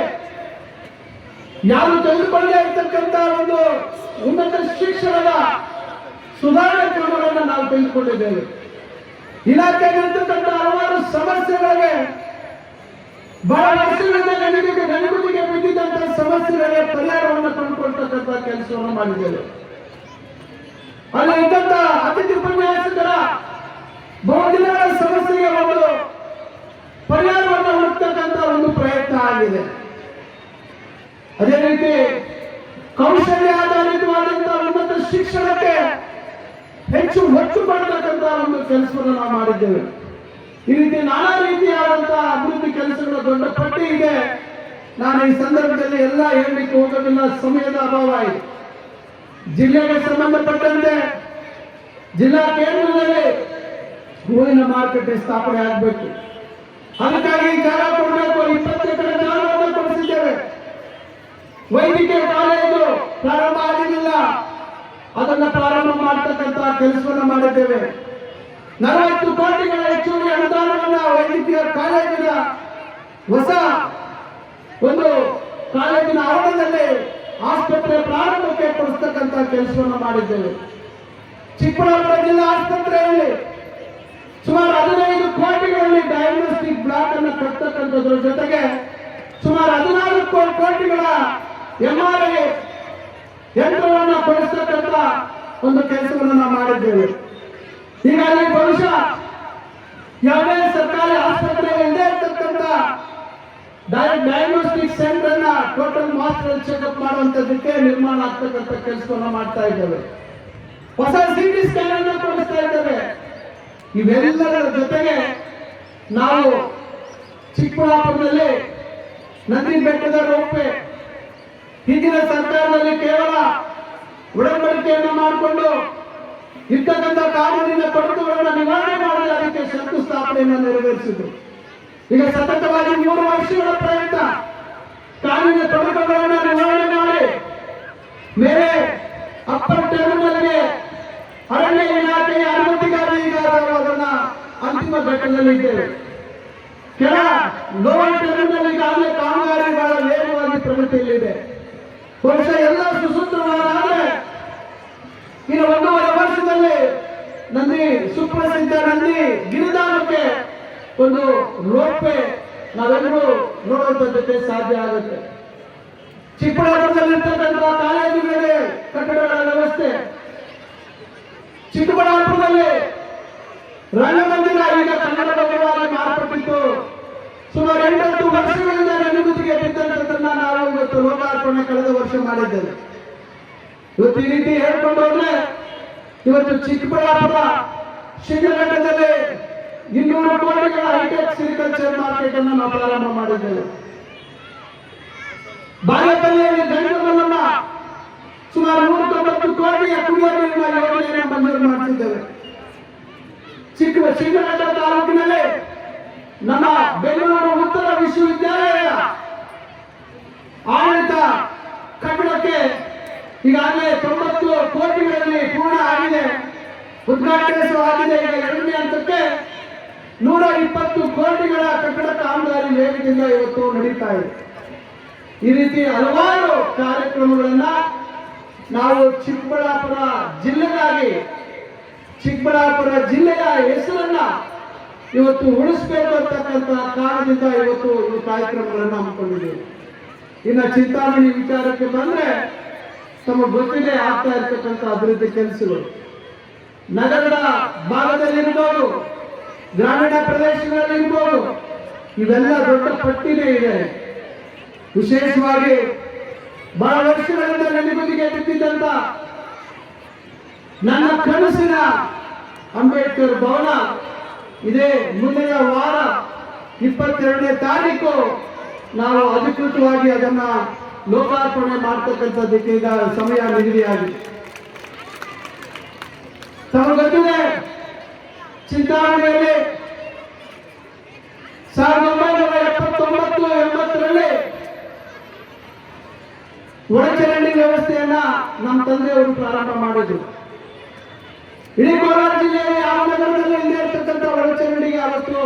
ಯಾರು ತೆಗೆದುಕೊಳ್ಳದೇ ಇರ್ತಕ್ಕಂಥ ಒಂದು ಉನ್ನತ ಶಿಕ್ಷಣದ ಸುಧಾರಣಾ ಕ್ರಮಗಳನ್ನು ನಾವು ತೆಗೆದುಕೊಂಡಿದ್ದೇವೆ. ಇಲಾಖೆಗಿರ್ತಕ್ಕಂಥ ಹಲವಾರು ಸಮಸ್ಯೆಗಳಿಗೆ ಬಹಳ ವರ್ಷಗಳಿಂದ ನೆನಗುದಿಗೆ ಬಿದ್ದಿದ್ದಂತಹ ಸಮಸ್ಯೆಗಳಿಗೆ ಪರಿಹಾರವನ್ನು ಕಂಡುಕೊಳ್ತಕ್ಕಂಥ ಕೆಲಸವನ್ನು ಮಾಡಿದ್ದೇವೆ. ಅಲ್ಲಿ ಇದ್ದಂತ ಅತಿಥಿ ಉಪನ್ಯಾಸಕರ ಬಹುದಿನಗಳ ಸಮಸ್ಯೆಗೆ ಒಂದು ಪರಿಹಾರವನ್ನು ಹುಡುಕ್ತಕ್ಕಂಥ ಒಂದು ಪ್ರಯತ್ನ ಆಗಿದೆ. ಅದೇ ರೀತಿ ಕೌಶಲ್ಯ ಆಧಾರಿತವಾದಂತಹ ಉನ್ನತ ಶಿಕ್ಷಣಕ್ಕೆ ಹೆಚ್ಚು ಒತ್ತು ಮಾಡತಕ್ಕಂಥ ಒಂದು ಕೆಲಸವನ್ನು ನಾವು ಮಾಡಿದ್ದೇವೆ. ಈ ರೀತಿ ನಾನಾ ರೀತಿಯಾದಂತಹ ಅಭಿವೃದ್ಧಿ ಕೆಲಸಗಳ ದೊಡ್ಡ ಪಟ್ಟಿ ಇದೆ. ನಾನು ಈ ಸಂದರ್ಭದಲ್ಲಿ ಎಲ್ಲ ಹೇಳಲಿಕ್ಕೆ ಹೋಗೋದಿಲ್ಲ, ಸಮಯದ ಅಭಾವ ಇದೆ. ಜಿಲ್ಲೆಗೆ ಸಂಬಂಧಪಟ್ಟಂತೆ ಜಿಲ್ಲಾ ಕೇಂದ್ರದಲ್ಲಿ ಹೂವಿನ ಮಾರುಕಟ್ಟೆ ಸ್ಥಾಪನೆ ಆಗಬೇಕು. ಅದಕ್ಕಾಗಿ ಜಾಗ ಕೊಡಬೇಕು. 20 ಎಕರೆ ಜಾಗವನ್ನು ಕೊಡಿಸಿದ್ದೇವೆ. ವೈದ್ಯಕೀಯ ಕಾಲೇಜು ಪ್ರಾರಂಭ ಆಗಲಿಲ್ಲ, ಅದನ್ನ ಪ್ರಾರಂಭ ಮಾಡತಕ್ಕಂತಹ ಕೆಲಸವನ್ನು ಮಾಡಿದ್ದೇವೆ. 40 ಕೋಟಿಗಳ ಹೆಚ್ಚುವರಿ ಅನುದಾನವನ್ನು ವೈದ್ಯಕೀಯ ಕಾಲೇಜಿನ ಹೊಸ ಒಂದು ಕಾಲೇಜಿನ ಆವರಣದಲ್ಲಿ ಆಸ್ಪತ್ರೆ ಪ್ರಾರಂಭಕ್ಕೆ ಕೊಡಿಸ್ತಕ್ಕಂಥ ಕೆಲಸವನ್ನು ಮಾಡಿದ್ದೇವೆ. ಚಿಕ್ಕಬಳ್ಳಾಪುರ ಜಿಲ್ಲಾ ಆಸ್ಪತ್ರೆಯಲ್ಲಿ ಸುಮಾರು 15 ಕೋಟಿಗಳಲ್ಲಿ ಡಯಾಗ್ನೋಸ್ಟಿಕ್ ಬ್ಲಾಕ್ ಅನ್ನು ಕಟ್ಟತಕ್ಕಂಥದ್ರ ಜೊತೆಗೆ ಸುಮಾರು 14 ಕೋಟಿಗಳ MRI ಯಂತ್ರವನ್ನು ಕೊಡಿಸ್ತಕ್ಕಂಥ ಒಂದು ಕೆಲಸವನ್ನು ನಾವು ಮಾಡಿದ್ದೇವೆ. ಹೀಗಾಗಿ ಬಹುಶಃ ಯಾವುದೇ ಸರ್ಕಾರಿ ಆಸ್ಪತ್ರೆಗಳಿಂದ ಇರ್ತಕ್ಕಂಥ ಡಯಾಗ್ನೋಸ್ಟಿಕ್ ಸೆಂಟರ್ ಅನ್ನ ಟೋಟಲ್ ಮಾಸ್ಟರ್ ಚೆಕ್ಅಪ್ ಮಾಡುವಂತದಕ್ಕೆ ನಿರ್ಮಾಣ ಆಗ್ತಕ್ಕಂಥ ಕೆಲಸವನ್ನು ಮಾಡ್ತಾ ಇದ್ದೇವೆ. ಹೊಸ CT ಸ್ಕ್ಯಾನ್ ಅನ್ನು ಕೊಡಿಸ್ತಾ ಇದ್ದೇವೆ. ಇವೆಲ್ಲದರ ಜೊತೆಗೆ ನಾವು ಚಿಕ್ಕಬಳ್ಳಾಪುರದಲ್ಲಿ ನಂದಿ ಬೆಟ್ಟದ ರೋಪೆ ಹಿಂದಿನ ಸರ್ಕಾರದಲ್ಲಿ ಕೇವಲ ಉಡಂಬಡಿಕೆಯನ್ನು ಮಾಡಿಕೊಂಡು ಇರ್ತಕ್ಕಂಥ ಕಾನೂನಿನ ತೊಡಕುಗಳನ್ನು ನಿವಾರಣೆ ಮಾಡಲು ಅದಕ್ಕೆ ಶಂಕುಸ್ಥಾಪನೆಯನ್ನು ನೆರವೇರಿಸಿದ್ರು. ಈಗ ಸತತವಾಗಿ 3 ವರ್ಷಗಳ ಪ್ರಯತ್ನ ಕಾನೂನಿನ ತೊಡಕುಗಳನ್ನು ನಿವಾರಣೆ ಮಾಡಿ ಮೇಲೆ ಅಪ್ಪರ್ ಟರ್ಮಿನಲ್ಗೆ ಅರಣ್ಯ ಇಲಾಖೆಯ ಅನುಮತಿಗಾಗಿ ಈಗ ಅದನ್ನ ಅಂತಿಮ ಘಟ್ಟದಲ್ಲಿ ಇದ್ದೇವೆ. ಕೆಲ ಲೋವರ್ ಟರ್ಮಿನಲ್ ಈಗಾಗಲೇ ಕಾಮಗಾರಿ ಬಹಳ ವೇಗವಾಗಿ ಪ್ರಗತಿಯಲ್ಲಿದೆ. ಬಹುಶಃ ಎಲ್ಲ ಸುಸೂತ್ರವಾದರೆ ಇನ್ನು 1.5 ವರ್ಷದಲ್ಲಿ ನಂದಿ ಸುಪ್ರಸಿದ್ಧ ನಂದಿ ಗಿರಿಧಾಮಕ್ಕೆ ಒಂದು ರೋಪೆ ನಾವೆಲ್ಲರೂ ನೋಡುವಂಥದ್ದಕ್ಕೆ ಸಾಧ್ಯ ಆಗುತ್ತೆ. ಚಿಕ್ಕಬಳ್ಳಾಪುರದಲ್ಲಿರ್ತಕ್ಕಂಥ ಕಾಲೇಜುಗಳಿಗೆ ಕಟ್ಟಡಗಳ ವ್ಯವಸ್ಥೆ, ಚಿಕ್ಕಬಳ್ಳಾಪುರದಲ್ಲಿ ರಂಗಮಂದಿರ ಈಗ ಕನ್ನಡ ಭವನವಾಗಿ ಮಾರ್ಪಟ್ಟಿತ್ತು. ಸುಮಾರು 8 ವರ್ಷಗಳಿಂದ ನೆನಗುದಿಗೆ ಬಿದ್ದಂಥದ್ದನ್ನ ನಾವು ಇವತ್ತು ಲೋಕಾರ್ಪಣೆ ಕಳೆದ ವರ್ಷ ಮಾಡಿದ್ದೇವೆ. ಇವತ್ತು ಈ ರೀತಿ ಹೇಳ್ಕೊಂಡು ಹೋದ್ರೆ ಇವತ್ತು ಚಿಕ್ಕಬಳ್ಳಾಪುರ ಶಿಡ್ಲಘಟ್ಟದಲ್ಲಿ 200 ಕೋಟಿಗಳ ಹೈಟೆಕ್ ಸಿರಿಕಲ್ಚರ್ ಮಾರ್ಕೆಟ್ ಅನ್ನು ನಾವು ಪ್ರಾರಂಭ ಮಾಡಿದ್ದೇವೆ. ಬಾಗೇಪಲ್ಲಿಯಲ್ಲಿ ಗಂಗಮಲ್ಲಮ್ಮ ಸುಮಾರು 190 ಕೋಟಿಯ ಕುಡಿಯುವ ನೀರಿನ ಯೋಜನೆಯನ್ನು ಮಂಜೂರು ಮಾಡಿಸಿದ್ದೇವೆ. ಶಿಡ್ಲಘಟ್ಟ ತಾಲೂಕಿನಲ್ಲಿ ನಮ್ಮ ಬೆಂಗಳೂರು ಉತ್ತರ ವಿಶ್ವವಿದ್ಯಾಲಯ ಆಡಳಿತ ಕಟ್ಟಡಕ್ಕೆ ಈಗಾಗಲೇ 90 ಕೋಟಿಗಳಲ್ಲಿ ಪೂರ್ಣ ಆಗಿದೆ, ಉದ್ಘಾಟನೆ ಆಗಿದೆ. ಈಗ 2ನೇ ಹಂತಕ್ಕೆ 120 ಕೋಟಿಗಳ ಕಟ್ಟಡ ಕಾಮಗಾರಿ ವೇಗದಿಂದ ಇವತ್ತು ನಡೀತಾ ಇದೆ. ಈ ರೀತಿ ಹಲವಾರು ಕಾರ್ಯಕ್ರಮಗಳನ್ನ ನಾವು ಚಿಕ್ಕಬಳ್ಳಾಪುರ ಜಿಲ್ಲೆಗಾಗಿ, ಚಿಕ್ಕಬಳ್ಳಾಪುರ ಜಿಲ್ಲೆಯ ಹೆಸರನ್ನ ಇವತ್ತು ಉಳಿಸಬೇಕು ಅಂತಕ್ಕಂಥ ಕಾರಣದಿಂದ ಇವತ್ತು ಈ ಕಾರ್ಯಕ್ರಮಗಳನ್ನು ಹಮ್ಮಿಕೊಂಡಿದ್ದೇವೆ. ಇನ್ನು ಚಿಂತಾಮಣಿ ವಿಚಾರಕ್ಕೆ ಬಂದ್ರೆ ತಮಗೆ ಗೊತ್ತಿದೆ ಆಗ್ತಾ ಇರ್ತಕ್ಕಂಥ ಅಭಿವೃದ್ಧಿ ಕೆಲಸಗಳು ನಗರದ ಭಾಗದಲ್ಲಿರ್ಬೋದು, ಗ್ರಾಮೀಣ ಪ್ರದೇಶಗಳಲ್ಲಿರ್ಬೋದು, ಇವೆಲ್ಲ ದೊಡ್ಡ ಪಟ್ಟಿನೇ ಇದೆ. ವಿಶೇಷವಾಗಿ ಬಹಳ ವರ್ಷಗಳಿಂದ ನೆನೆಗುದಿಗೆ ಬಿದ್ದಿದ್ದಂತ ನನ್ನ ಕನಸಿನ ಅಂಬೇಡ್ಕರ್ ಭವನ ಇದೇ ಮುಂದಿನ ವಾರ 22ನೇ ತಾರೀಕು ನಾವು ಅಧಿಕೃತವಾಗಿ ಅದನ್ನ ಲೋಕಾರ್ಪಣೆ ಮಾಡ್ತಕ್ಕಂಥದ್ದಕ್ಕೆ ಈಗ ಸಮಯ ನಿಗದಿಯಾಗಿದೆ. ತಮಗೆ ಗೊತ್ತಿದೆ, ಚಿಂತಾಮಣಿಯಲ್ಲಿ 1979-80ರಲ್ಲಿ ಒಳಚರಂಡಿ ವ್ಯವಸ್ಥೆಯನ್ನ ನಮ್ಮ ತಂದೆಯವರು ಪ್ರಾರಂಭ ಮಾಡಿದ್ರು. ಇಡೀ ಕೋಲಾರ ಜಿಲ್ಲೆಯಲ್ಲಿ ಯಾವ ನಗರದಲ್ಲಿ ಇಲ್ಲೇ ಇರ್ತಕ್ಕಂಥ ಒಳಚರಂಡಿಗೆ ಅವತ್ತು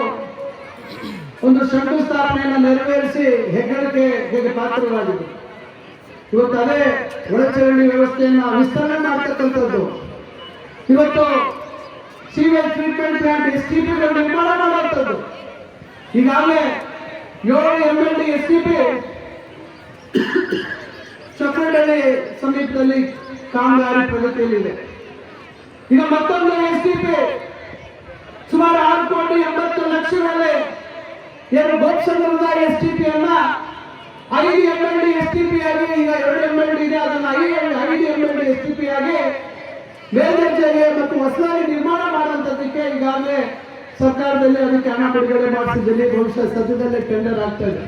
ಒಂದು ಶಂಕುಸ್ಥಾಪನೆಯನ್ನು ನೆರವೇರಿಸಿ ಹೆಗ್ಗಳಿಕೆಗೆ ಪಾತ್ರರಾಗಿದ್ರು. ಇವತ್ತು ಅದೇ ಒಳಚರಂಡಿ ವ್ಯವಸ್ಥೆಯನ್ನ ವಿಸ್ತರಣೆ ಮಾಡ್ತಕ್ಕಂಥದ್ದು. ಇವತ್ತು ಸೀವೇಜ್ ಟ್ರೀಟ್ಮೆಂಟ್ ಪ್ಲಾಂಟ್ STPಗಳು ನಿರ್ಮಾಣ ಮಾಡುವಂಥದ್ದು. ಈಗಾಗಲೇ 7 MLD STP ಚಕ್ರಹಳ್ಳಿ ಸಮೀಪದಲ್ಲಿ ಕಾಮಗಾರಿ ಪ್ರಗತಿಯಲ್ಲಿದೆ. ಈಗ ಮತ್ತೊಂದು STP ಸುಮಾರು 6,80,00,000ರಲ್ಲಿ ಗೋಪ್ಸಂದ್ರದ STP ಅನ್ನ 5 MLD STP ಆಗಿ, ಈಗ 2 MLD ಇದೆ, ಅದನ್ನ 5 MLD STP ಆಗಿ ಮೇಲ್ದರ್ಜೆಗೆ ಮತ್ತು ಹೊಸದಾಗಿ ನಿರ್ಮಾಣ ಮಾಡುವಂತದಕ್ಕೆ ಈಗಾಗಲೇ ಸರ್ಕಾರದಲ್ಲಿ ಅದಕ್ಕೆ ಹಣ ಬಿಡುಗಡೆ ಮಾಡಿಸಿದಲ್ಲಿ ಬಹುಶಃ ಸದ್ಯದಲ್ಲೇ ಟೆಂಡರ್ ಆಗ್ತಾ ಇದೆ.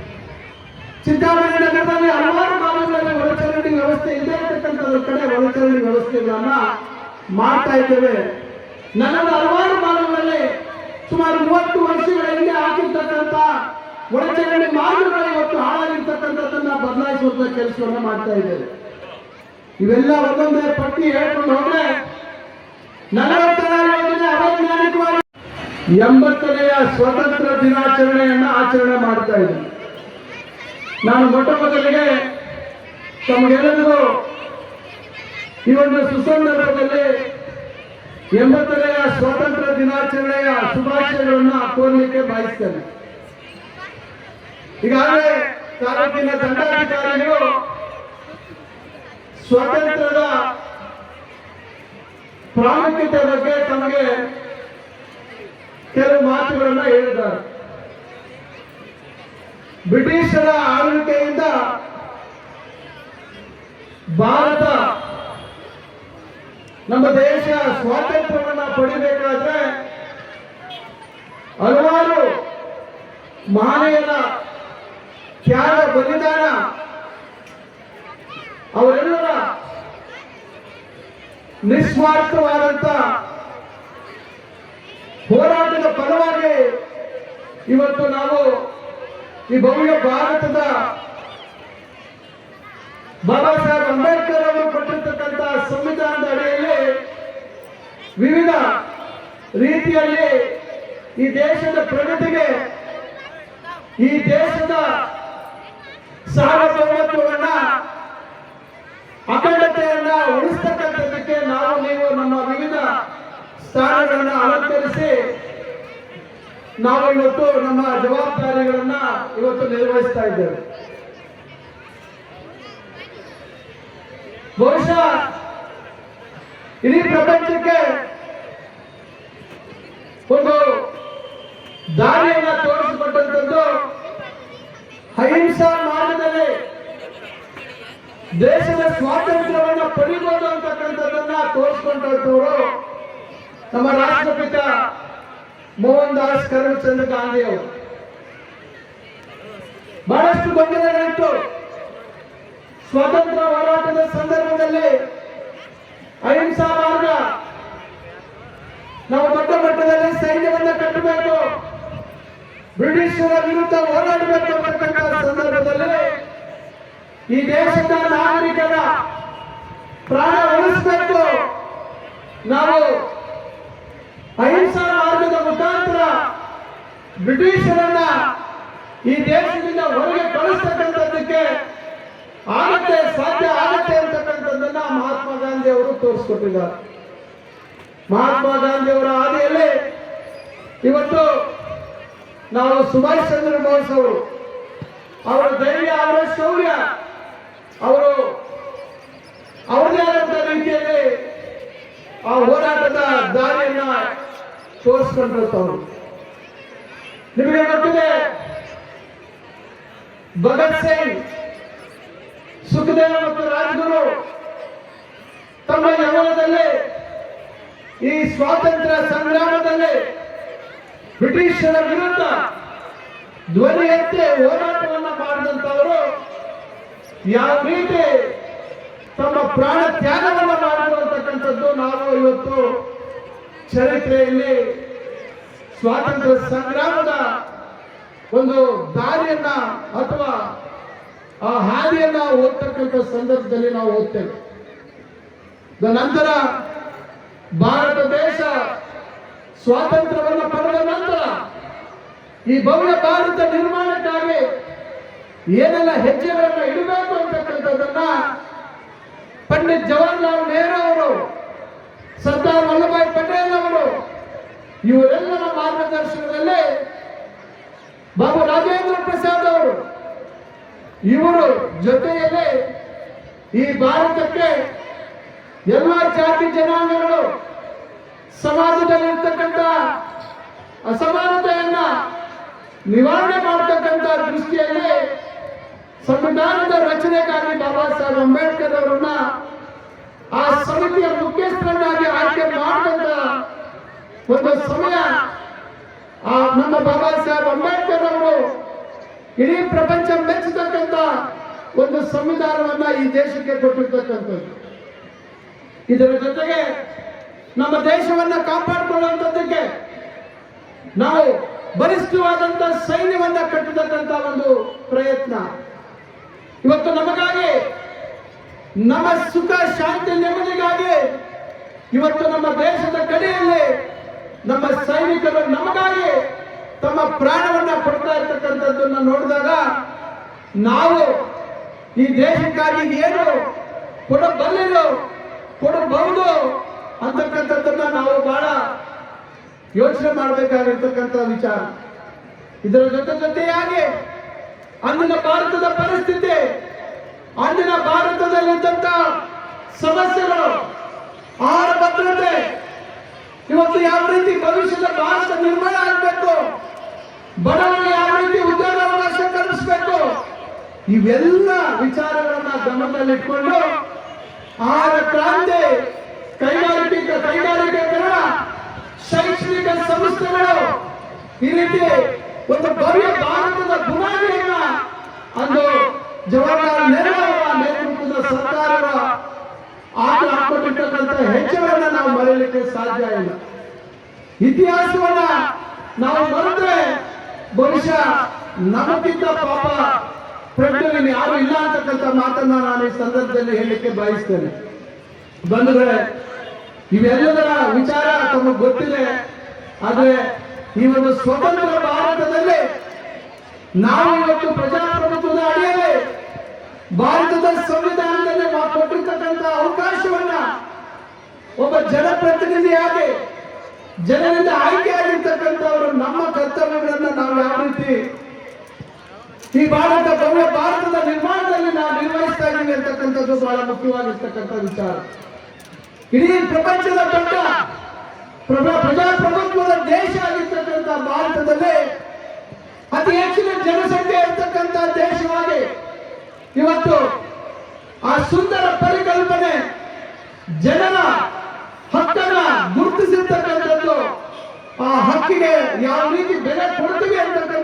ಚಿಂತಾಮಣಿ ನಗರದಲ್ಲಿ ಹಲವಾರು ಭಾಗಗಳಲ್ಲಿ ಒಳಚರಂಡಿ ವ್ಯವಸ್ಥೆ ಇಲ್ಲದೆ ಇರತಕ್ಕಂಥದ್ರ ಕಡೆ ಒಳಚರಂಡಿ ವ್ಯವಸ್ಥೆಗಳನ್ನ ಮಾಡ್ತಾ ಇದ್ದೇವೆ. ನಗರದ ಹಲವಾರು ಭಾಗಗಳಲ್ಲಿ ಸುಮಾರು 30 ವರ್ಷಗಳ ಹಿಂದೆ ಹಾಕಿರ್ತಕ್ಕಂಥ ಒಳಚರಂಡಿ ಮಾರ್ಗಗಳು ಇವತ್ತು ಹಾಳಾಗಿರ್ತಕ್ಕಂಥದ್ದನ್ನ ಬದಲಾಯಿಸುವಂತ ಕೆಲಸವನ್ನ ಮಾಡ್ತಾ ಇದ್ದೇವೆ. ಇವೆಲ್ಲ ಒಂದೊಂದೇ ಪಟ್ಟಿ ಹೇಳ್ಕೊಂಡು ಹೋದ್ರೆ ನಗರೋತ್ತರ ಯೋಜನೆ ಅವೈಜ್ಞಾನಿಕವಾಗಿ 80ನೇ ಸ್ವಾತಂತ್ರ್ಯ ದಿನಾಚರಣೆಯನ್ನ ಆಚರಣೆ ಮಾಡ್ತಾ ಇದ್ದೀವಿ. ನಾನು ಮೊಟ್ಟ ಮೊದಲಿಗೆ ತಮಗೆಲ್ಲರಿಗೂ ಈ ಒಂದು ಸುಸಂದರ್ಭದಲ್ಲಿ 80ನೇ ಸ್ವಾತಂತ್ರ್ಯ ದಿನಾಚರಣೆಯ ಶುಭಾಶಯಗಳನ್ನು ಕೋರಲಿಕ್ಕೆ ಬಯಸ್ತೇನೆ. ಈಗಾಗಲೇ ತಾಲೂಕಿನ ದಂಡಾಧಿಕಾರಿಗಳು ಸ್ವಾತಂತ್ರ್ಯದ ಪ್ರಾಮುಖ್ಯತೆ ಬಗ್ಗೆ ತಮಗೆ ಕೆಲವು ಮಾತುಗಳನ್ನು ಹೇಳಿದ್ದಾರೆ. ಬ್ರಿಟಿಷರ ಆಳ್ವಿಕೆಯಿಂದ ಭಾರತ, ನಮ್ಮ ದೇಶ ಸ್ವಾತಂತ್ರ್ಯವನ್ನು ಪಡಿಬೇಕಾದ್ರೆ ಹಲವಾರು ಮಹನೀಯರ ತ್ಯಾಗ ಬಲಿದಾನ, ಅವರೆಲ್ಲರ ನಿಸ್ವಾರ್ಥವಾದಂತ ಹೋರಾಟದ ಫಲವಾಗಿ ಇವತ್ತು ನಾವು ಈ ಭವ್ಯ ಭಾರತದ ಬಾಬಾ ಸಾಹೇಬ್ ಅಂಬೇಡ್ಕರ್ ಅವರು ಕೊಟ್ಟಿರ್ತಕ್ಕಂಥ ಸಂವಿಧಾನದ ಅಡಿಯಲ್ಲಿ ವಿವಿಧ ರೀತಿಯಲ್ಲಿ ಈ ದೇಶದ ಪ್ರಗತಿಗೆ, ಈ ದೇಶದ ಸಾರ್ವಭೌಮತ್ವವನ್ನ, ಅಖಂಡತೆಯನ್ನ ಉಳಿಸ್ತಕ್ಕಂಥದ್ದಕ್ಕೆ ನೀವು ನಮ್ಮ ವಿವಿಧ ಸ್ಥಾನಗಳನ್ನ ಅಲಂಕರಿಸಿ ನಾವು ಇವತ್ತು ನಮ್ಮ ಜವಾಬ್ದಾರಿಗಳನ್ನ ಇವತ್ತು ನಿರ್ವಹಿಸ್ತಾ ಇದ್ದೇವೆ. ಬಹುಶಃ ಇಡೀ ಪ್ರಪಂಚಕ್ಕೆ ಒಂದು ದಾರಿಯನ್ನ ತೋರಿಸಿಕೊಟ್ಟಂಥದ್ದು ಅಹಿಂಸಾ ಮಾರ್ಗದಲ್ಲಿ ದೇಶದ ಸ್ವಾತಂತ್ರ್ಯವನ್ನು ಪಡಿಬಹುದು ಅಂತಕ್ಕಂಥದ್ದನ್ನ ತೋರಿಸಿಕೊಂಡವರು ನಮ್ಮ ರಾಷ್ಟ್ರಪಿತ ಮೋಹನ್ ದಾಸ್ ಕರಮ್ಚಂದ್ ಗಾಂಧಿ ಅವರು. ಬಹಳಷ್ಟು ಗೊಂದಲಗಳಿತ್ತು. ಸ್ವಾತಂತ್ರ್ಯ ಹೋರಾಟದ ಸಂದರ್ಭದಲ್ಲಿ ಅಹಿಂಸಾ ಮಾರ್ಗ, ನಾವು ದೊಡ್ಡ ಮಟ್ಟದಲ್ಲಿ ಸೈನ್ಯವನ್ನ ಕಟ್ಟಬೇಕು, ಬ್ರಿಟಿಷರ ವಿರುದ್ಧ ಹೋರಾಡಬೇಕು ಅಂತಕ್ಕಂಥ ಸಂದರ್ಭದಲ್ಲಿ ಈ ದೇಶದ ನಾಗರಿಕರ ಪ್ರಾಣ ಉಳಿಸಬೇಕು, ನಾವು ಅಹಿಂಸಾ ಮಾರ್ಗದ ಮುಖಾಂತರ ಬ್ರಿಟಿಷರನ್ನ ಈ ದೇಶದಿಂದ ಹೊರಗೆ ಕಳಿಸ್ತಕ್ಕಂಥದ್ದಕ್ಕೆ ಆಗತ್ತೆ, ಸಾಧ್ಯ ಆಗತ್ತೆ ಅಂತಕ್ಕಂಥದ್ದನ್ನ ಮಹಾತ್ಮ ಗಾಂಧಿ ಅವರು ತೋರಿಸ್ಕೊಟ್ಟಿದ್ದಾರೆ. ಮಹಾತ್ಮ ಗಾಂಧಿ ಅವರ ಹಾದಿಯಲ್ಲಿ ಇವತ್ತು ನಾವು ಸುಭಾಷ್ ಚಂದ್ರ ಬೋಸ್ ಅವರು, ಅವರ ಧೈರ್ಯ, ಅವರ ಶೌರ್ಯ, ಅವರು ಅವರದೇ ಆದಂತ ರೀತಿಯಲ್ಲಿ ಆ ಹೋರಾಟದ ದಾರಿಯನ್ನ ತೋರಿಸ್ಕೊಂಡಿರ್ತಾವರು. ನಿಮಗೆ ಗೊತ್ತಿದೆ, ಭಗತ್ ಸಿಂಗ್, ಸುಖದೇವ್ ಮತ್ತು ರಾಜ್ಗುರು ತಮ್ಮ ಯೌವನದಲ್ಲಿ ಈ ಸ್ವಾತಂತ್ರ್ಯ ಸಂಗ್ರಾಮದಲ್ಲಿ ಬ್ರಿಟಿಷರ ವಿರುದ್ಧ ಧ್ವನಿ ಎತ್ತಿ ಹೋರಾಟವನ್ನ ಮಾಡಿದಂತವರು ಯಾವ ರೀತಿ ತಮ್ಮ ಪ್ರಾಣ ತ್ಯಾಗವನ್ನ ಮಾಡಿದ್ರು ಅಂತಕ್ಕಂಥದ್ದು ನಾವು ಇವತ್ತು ಚರಿತ್ರೆಯಲ್ಲಿ ಸ್ವಾತಂತ್ರ್ಯ ಸಂಗ್ರಾಮದ ಒಂದು ದಾರಿಯನ್ನ ಅಥವಾ ಆ ಹಾದಿಯನ್ನ ಓದ್ತಕ್ಕಂಥ ಸಂದರ್ಭದಲ್ಲಿ ನಾವು ಓದ್ತೇವೆ. ನಂತರ ಭಾರತ ದೇಶ ಸ್ವಾತಂತ್ರ್ಯವನ್ನು ಪಡೆದ ನಂತರ ಈ ಭವ್ಯ ಭಾರತ ನಿರ್ಮಾಣಕ್ಕಾಗಿ ಏನೆಲ್ಲ ಹೆಜ್ಜೆಗಳನ್ನ ಇಡಬೇಕು ಅಂತಕ್ಕಂಥದ್ದನ್ನ ಪಂಡಿತ್ ಜವಾಹರ್ಲಾಲ್ ನೆಹರು ಅವರು, ಸರ್ದಾರ್ ವಲ್ಲಭಾಯ್ ಪಟೇಲ್ ಅವರು, ಇವರೆಲ್ಲರ ಮಾರ್ಗದರ್ಶನದಲ್ಲಿ ಬಾಬು ರಾಜೇಂದ್ರ ಪ್ರಸಾದ್ ಅವರು, ಇವರು ಜೊತೆಯಲ್ಲಿ ಈ ಭಾರತಕ್ಕೆ ಎಲ್ಲ ಜಾತಿ ಜನಾಂಗಗಳು ಸಮಾಜದಲ್ಲಿರ್ತಕ್ಕಂಥ ಅಸಮಾನತೆಯನ್ನ ನಿವಾರಣೆ ಮಾಡತಕ್ಕಂಥ ದೃಷ್ಟಿಯಲ್ಲಿ ಸಂವಿಧಾನದ ರಚನೆಗಾಗಿ ಬಾಬಾ ಸಾಹೇಬ್ ಅಂಬೇಡ್ಕರ್ ಅವರನ್ನ ಆ ಸಮಿತಿಯ ಮುಖ್ಯಸ್ಥರನ್ನಾಗಿ ಆಯ್ಕೆ ಮಾಡಿದಂತ ಒಂದು ಸಮಯ ನಮ್ಮ ಬಾಬಾ ಸಾಹೇಬ್ ಅಂಬೇಡ್ಕರ್ ಅವರು ಇಡೀ ಪ್ರಪಂಚ ಮೆಚ್ಚತಕ್ಕಂಥ ಒಂದು ಸಂವಿಧಾನವನ್ನ ಈ ದೇಶಕ್ಕೆ ಕೊಟ್ಟಿರ್ತಕ್ಕಂಥದ್ದು. ಇದರ ಜೊತೆಗೆ ನಮ್ಮ ದೇಶವನ್ನ ಕಾಪಾಡಿಕೊಳ್ಳುವಂಥದ್ದಕ್ಕೆ ನಾವು ಬಲಿಷ್ಠವಾದಂತ ಸೈನ್ಯವನ್ನ ಕಟ್ಟತಕ್ಕಂಥ ಒಂದು ಪ್ರಯತ್ನ. ಇವತ್ತು ನಮಗಾಗಿ, ನಮ್ಮ ಸುಖ ಶಾಂತಿ ನೆಮ್ಮದಿಗಾಗಿ ಇವತ್ತು ನಮ್ಮ ದೇಶದ ಕಡೆಯಲ್ಲಿ ನಮ್ಮ ಸೈನಿಕರು ನಮಗಾಗಿ ತಮ್ಮ ಪ್ರಾಣವನ್ನ ಕೊಡ್ತಾ ಇರ್ತಕ್ಕಂಥದ್ದನ್ನ ನೋಡಿದಾಗ ನಾವು ಈ ದೇಶಕ್ಕಾಗಿ ಏನು ಕೊಡಬಲ್ಲೆವು, ಕೊಡಬಹುದು ಅಂತಕ್ಕಂಥದ್ದನ್ನ ನಾವು ಬಹಳ ಯೋಚನೆ ಮಾಡಬೇಕಾಗಿರ್ತಕ್ಕಂಥ ವಿಚಾರ. ಇದರ ಜೊತೆಯಾಗಿ ಅಂದಿನ ಭಾರತದ ಪರಿಸ್ಥಿತಿ, ಅಂದಿನ ಭಾರತದಲ್ಲಿದ್ದಂತ ಸಮಸ್ಯೆಗಳು, ಆಹಾರ ಭದ್ರತೆ, ಇವತ್ತು ಯಾವ ರೀತಿ ಭವಿಷ್ಯದ ಭಾರತ ನಿರ್ಮಾಣ ಆಗಬೇಕು, ಬಡವರಿಗೆ ಯಾವ ರೀತಿ ಉದ್ಯೋಗಾವಕಾಶ ಕಲ್ಪಿಸಬೇಕು, ಇವೆಲ್ಲ ವಿಚಾರಗಳನ್ನ ಗಮನದಲ್ಲಿಟ್ಕೊಂಡು ಆಹಾರ ಕ್ರಾಂತಿ, ಕೈಗಾರಿಕೀಕರಣ, ಶೈಕ್ಷಣಿಕ ಸಂಸ್ಥೆಗಳು, ಈ ರೀತಿ ಒಂದು ಭವ್ಯ ಭಾರತದ ಬುನಾದಿಯನ್ನ ಅಂದು ಜವಾಹರ್ಲಾಲ್ ನೆಹರು ಅವರ ನೇತೃತ್ವದ ಸರ್ಕಾರದ ಹಾಕಿರ್ತಕ್ಕಂಥ ಹೆಜ್ಜೆಗಳನ್ನ ನಾವು ಮರೆಯಲಿಕ್ಕೆ ಸಾಧ್ಯ ಇಲ್ಲ. ಇತಿಹಾಸವನ್ನ ನಾವು ಮರೆತರೆ ಬಹುಶಃ ನಮಗಿಂತ ಪಾಪ ಪ್ರಜ್ಞೆಯಲ್ಲಿ ಯಾರು ಇಲ್ಲ ಅಂತಕ್ಕಂಥ ಮಾತನ್ನ ನಾನು ಈ ಸಂದರ್ಭದಲ್ಲಿ ಹೇಳಲಿಕ್ಕೆ ಬಯಸ್ತೇನೆ. ಬಂಧುಗಳೇ, ಇವೆಲ್ಲದರ ವಿಚಾರ ತಮಗೆ ಗೊತ್ತಿದೆ. ಆದ್ರೆ ಈ ಒಂದು ಸ್ವತಂತ್ರ ಭಾರತದಲ್ಲಿ ನಾವು ಇವತ್ತು ಪ್ರಜಾಪ್ರಭುತ್ವದ ಅಡಿಯಲ್ಲಿ ಭಾರತದ ಸಂವಿಧಾನದಲ್ಲಿ ಕೊಟ್ಟಿರ್ತಕ್ಕಂಥ ಅವಕಾಶವನ್ನ ಒಬ್ಬ ಜನಪ್ರತಿನಿಧಿಯಾಗಿ ಜನರಿಂದ ಆಯ್ಕೆಯಾಗಿರ್ತಕ್ಕಂಥವರು ನಮ್ಮ ಕರ್ತವ್ಯಗಳನ್ನ ನಾವು ಯಾವ ರೀತಿ ಈ ಭವ್ಯ ಭಾರತದ ನಿರ್ಮಾಣದಲ್ಲಿ ನಾವು ನಿರ್ವಹಿಸ್ತಾ ಇದ್ದೀವಿ ಅಂತಕ್ಕಂಥದ್ದು ಬಹಳ ಮುಖ್ಯವಾಗಿರ್ತಕ್ಕಂಥ ವಿಚಾರ. ಇಡೀ ಪ್ರಪಂಚದ ದೊಡ್ಡ ಪ್ರಜಾಪ್ರಭುತ್ವದ ದೇಶ ಆಗಿರ್ತಕ್ಕಂಥ ಭಾರತದಲ್ಲಿ ಅತಿ ಹೆಚ್ಚಿನ ಜನಸಂಖ್ಯೆ ಇರ್ತಕ್ಕಂಥ ದೇಶವಾಗಿ ಇವತ್ತು ಆ ಸುಂದರ ಪರಿಕಲ್ಪನೆ, ಜನರ ಹಕ್ಕನ್ನ ಗುರುತಿಸಿರ್ತಕ್ಕಂಥದ್ದು, ಆ ಹಕ್ಕಿಗೆ ಯಾವ ರೀತಿ ಬೆಲೆ ಕೊಡ್ತೀವಿ ಅಂತಕ್ಕಂಥ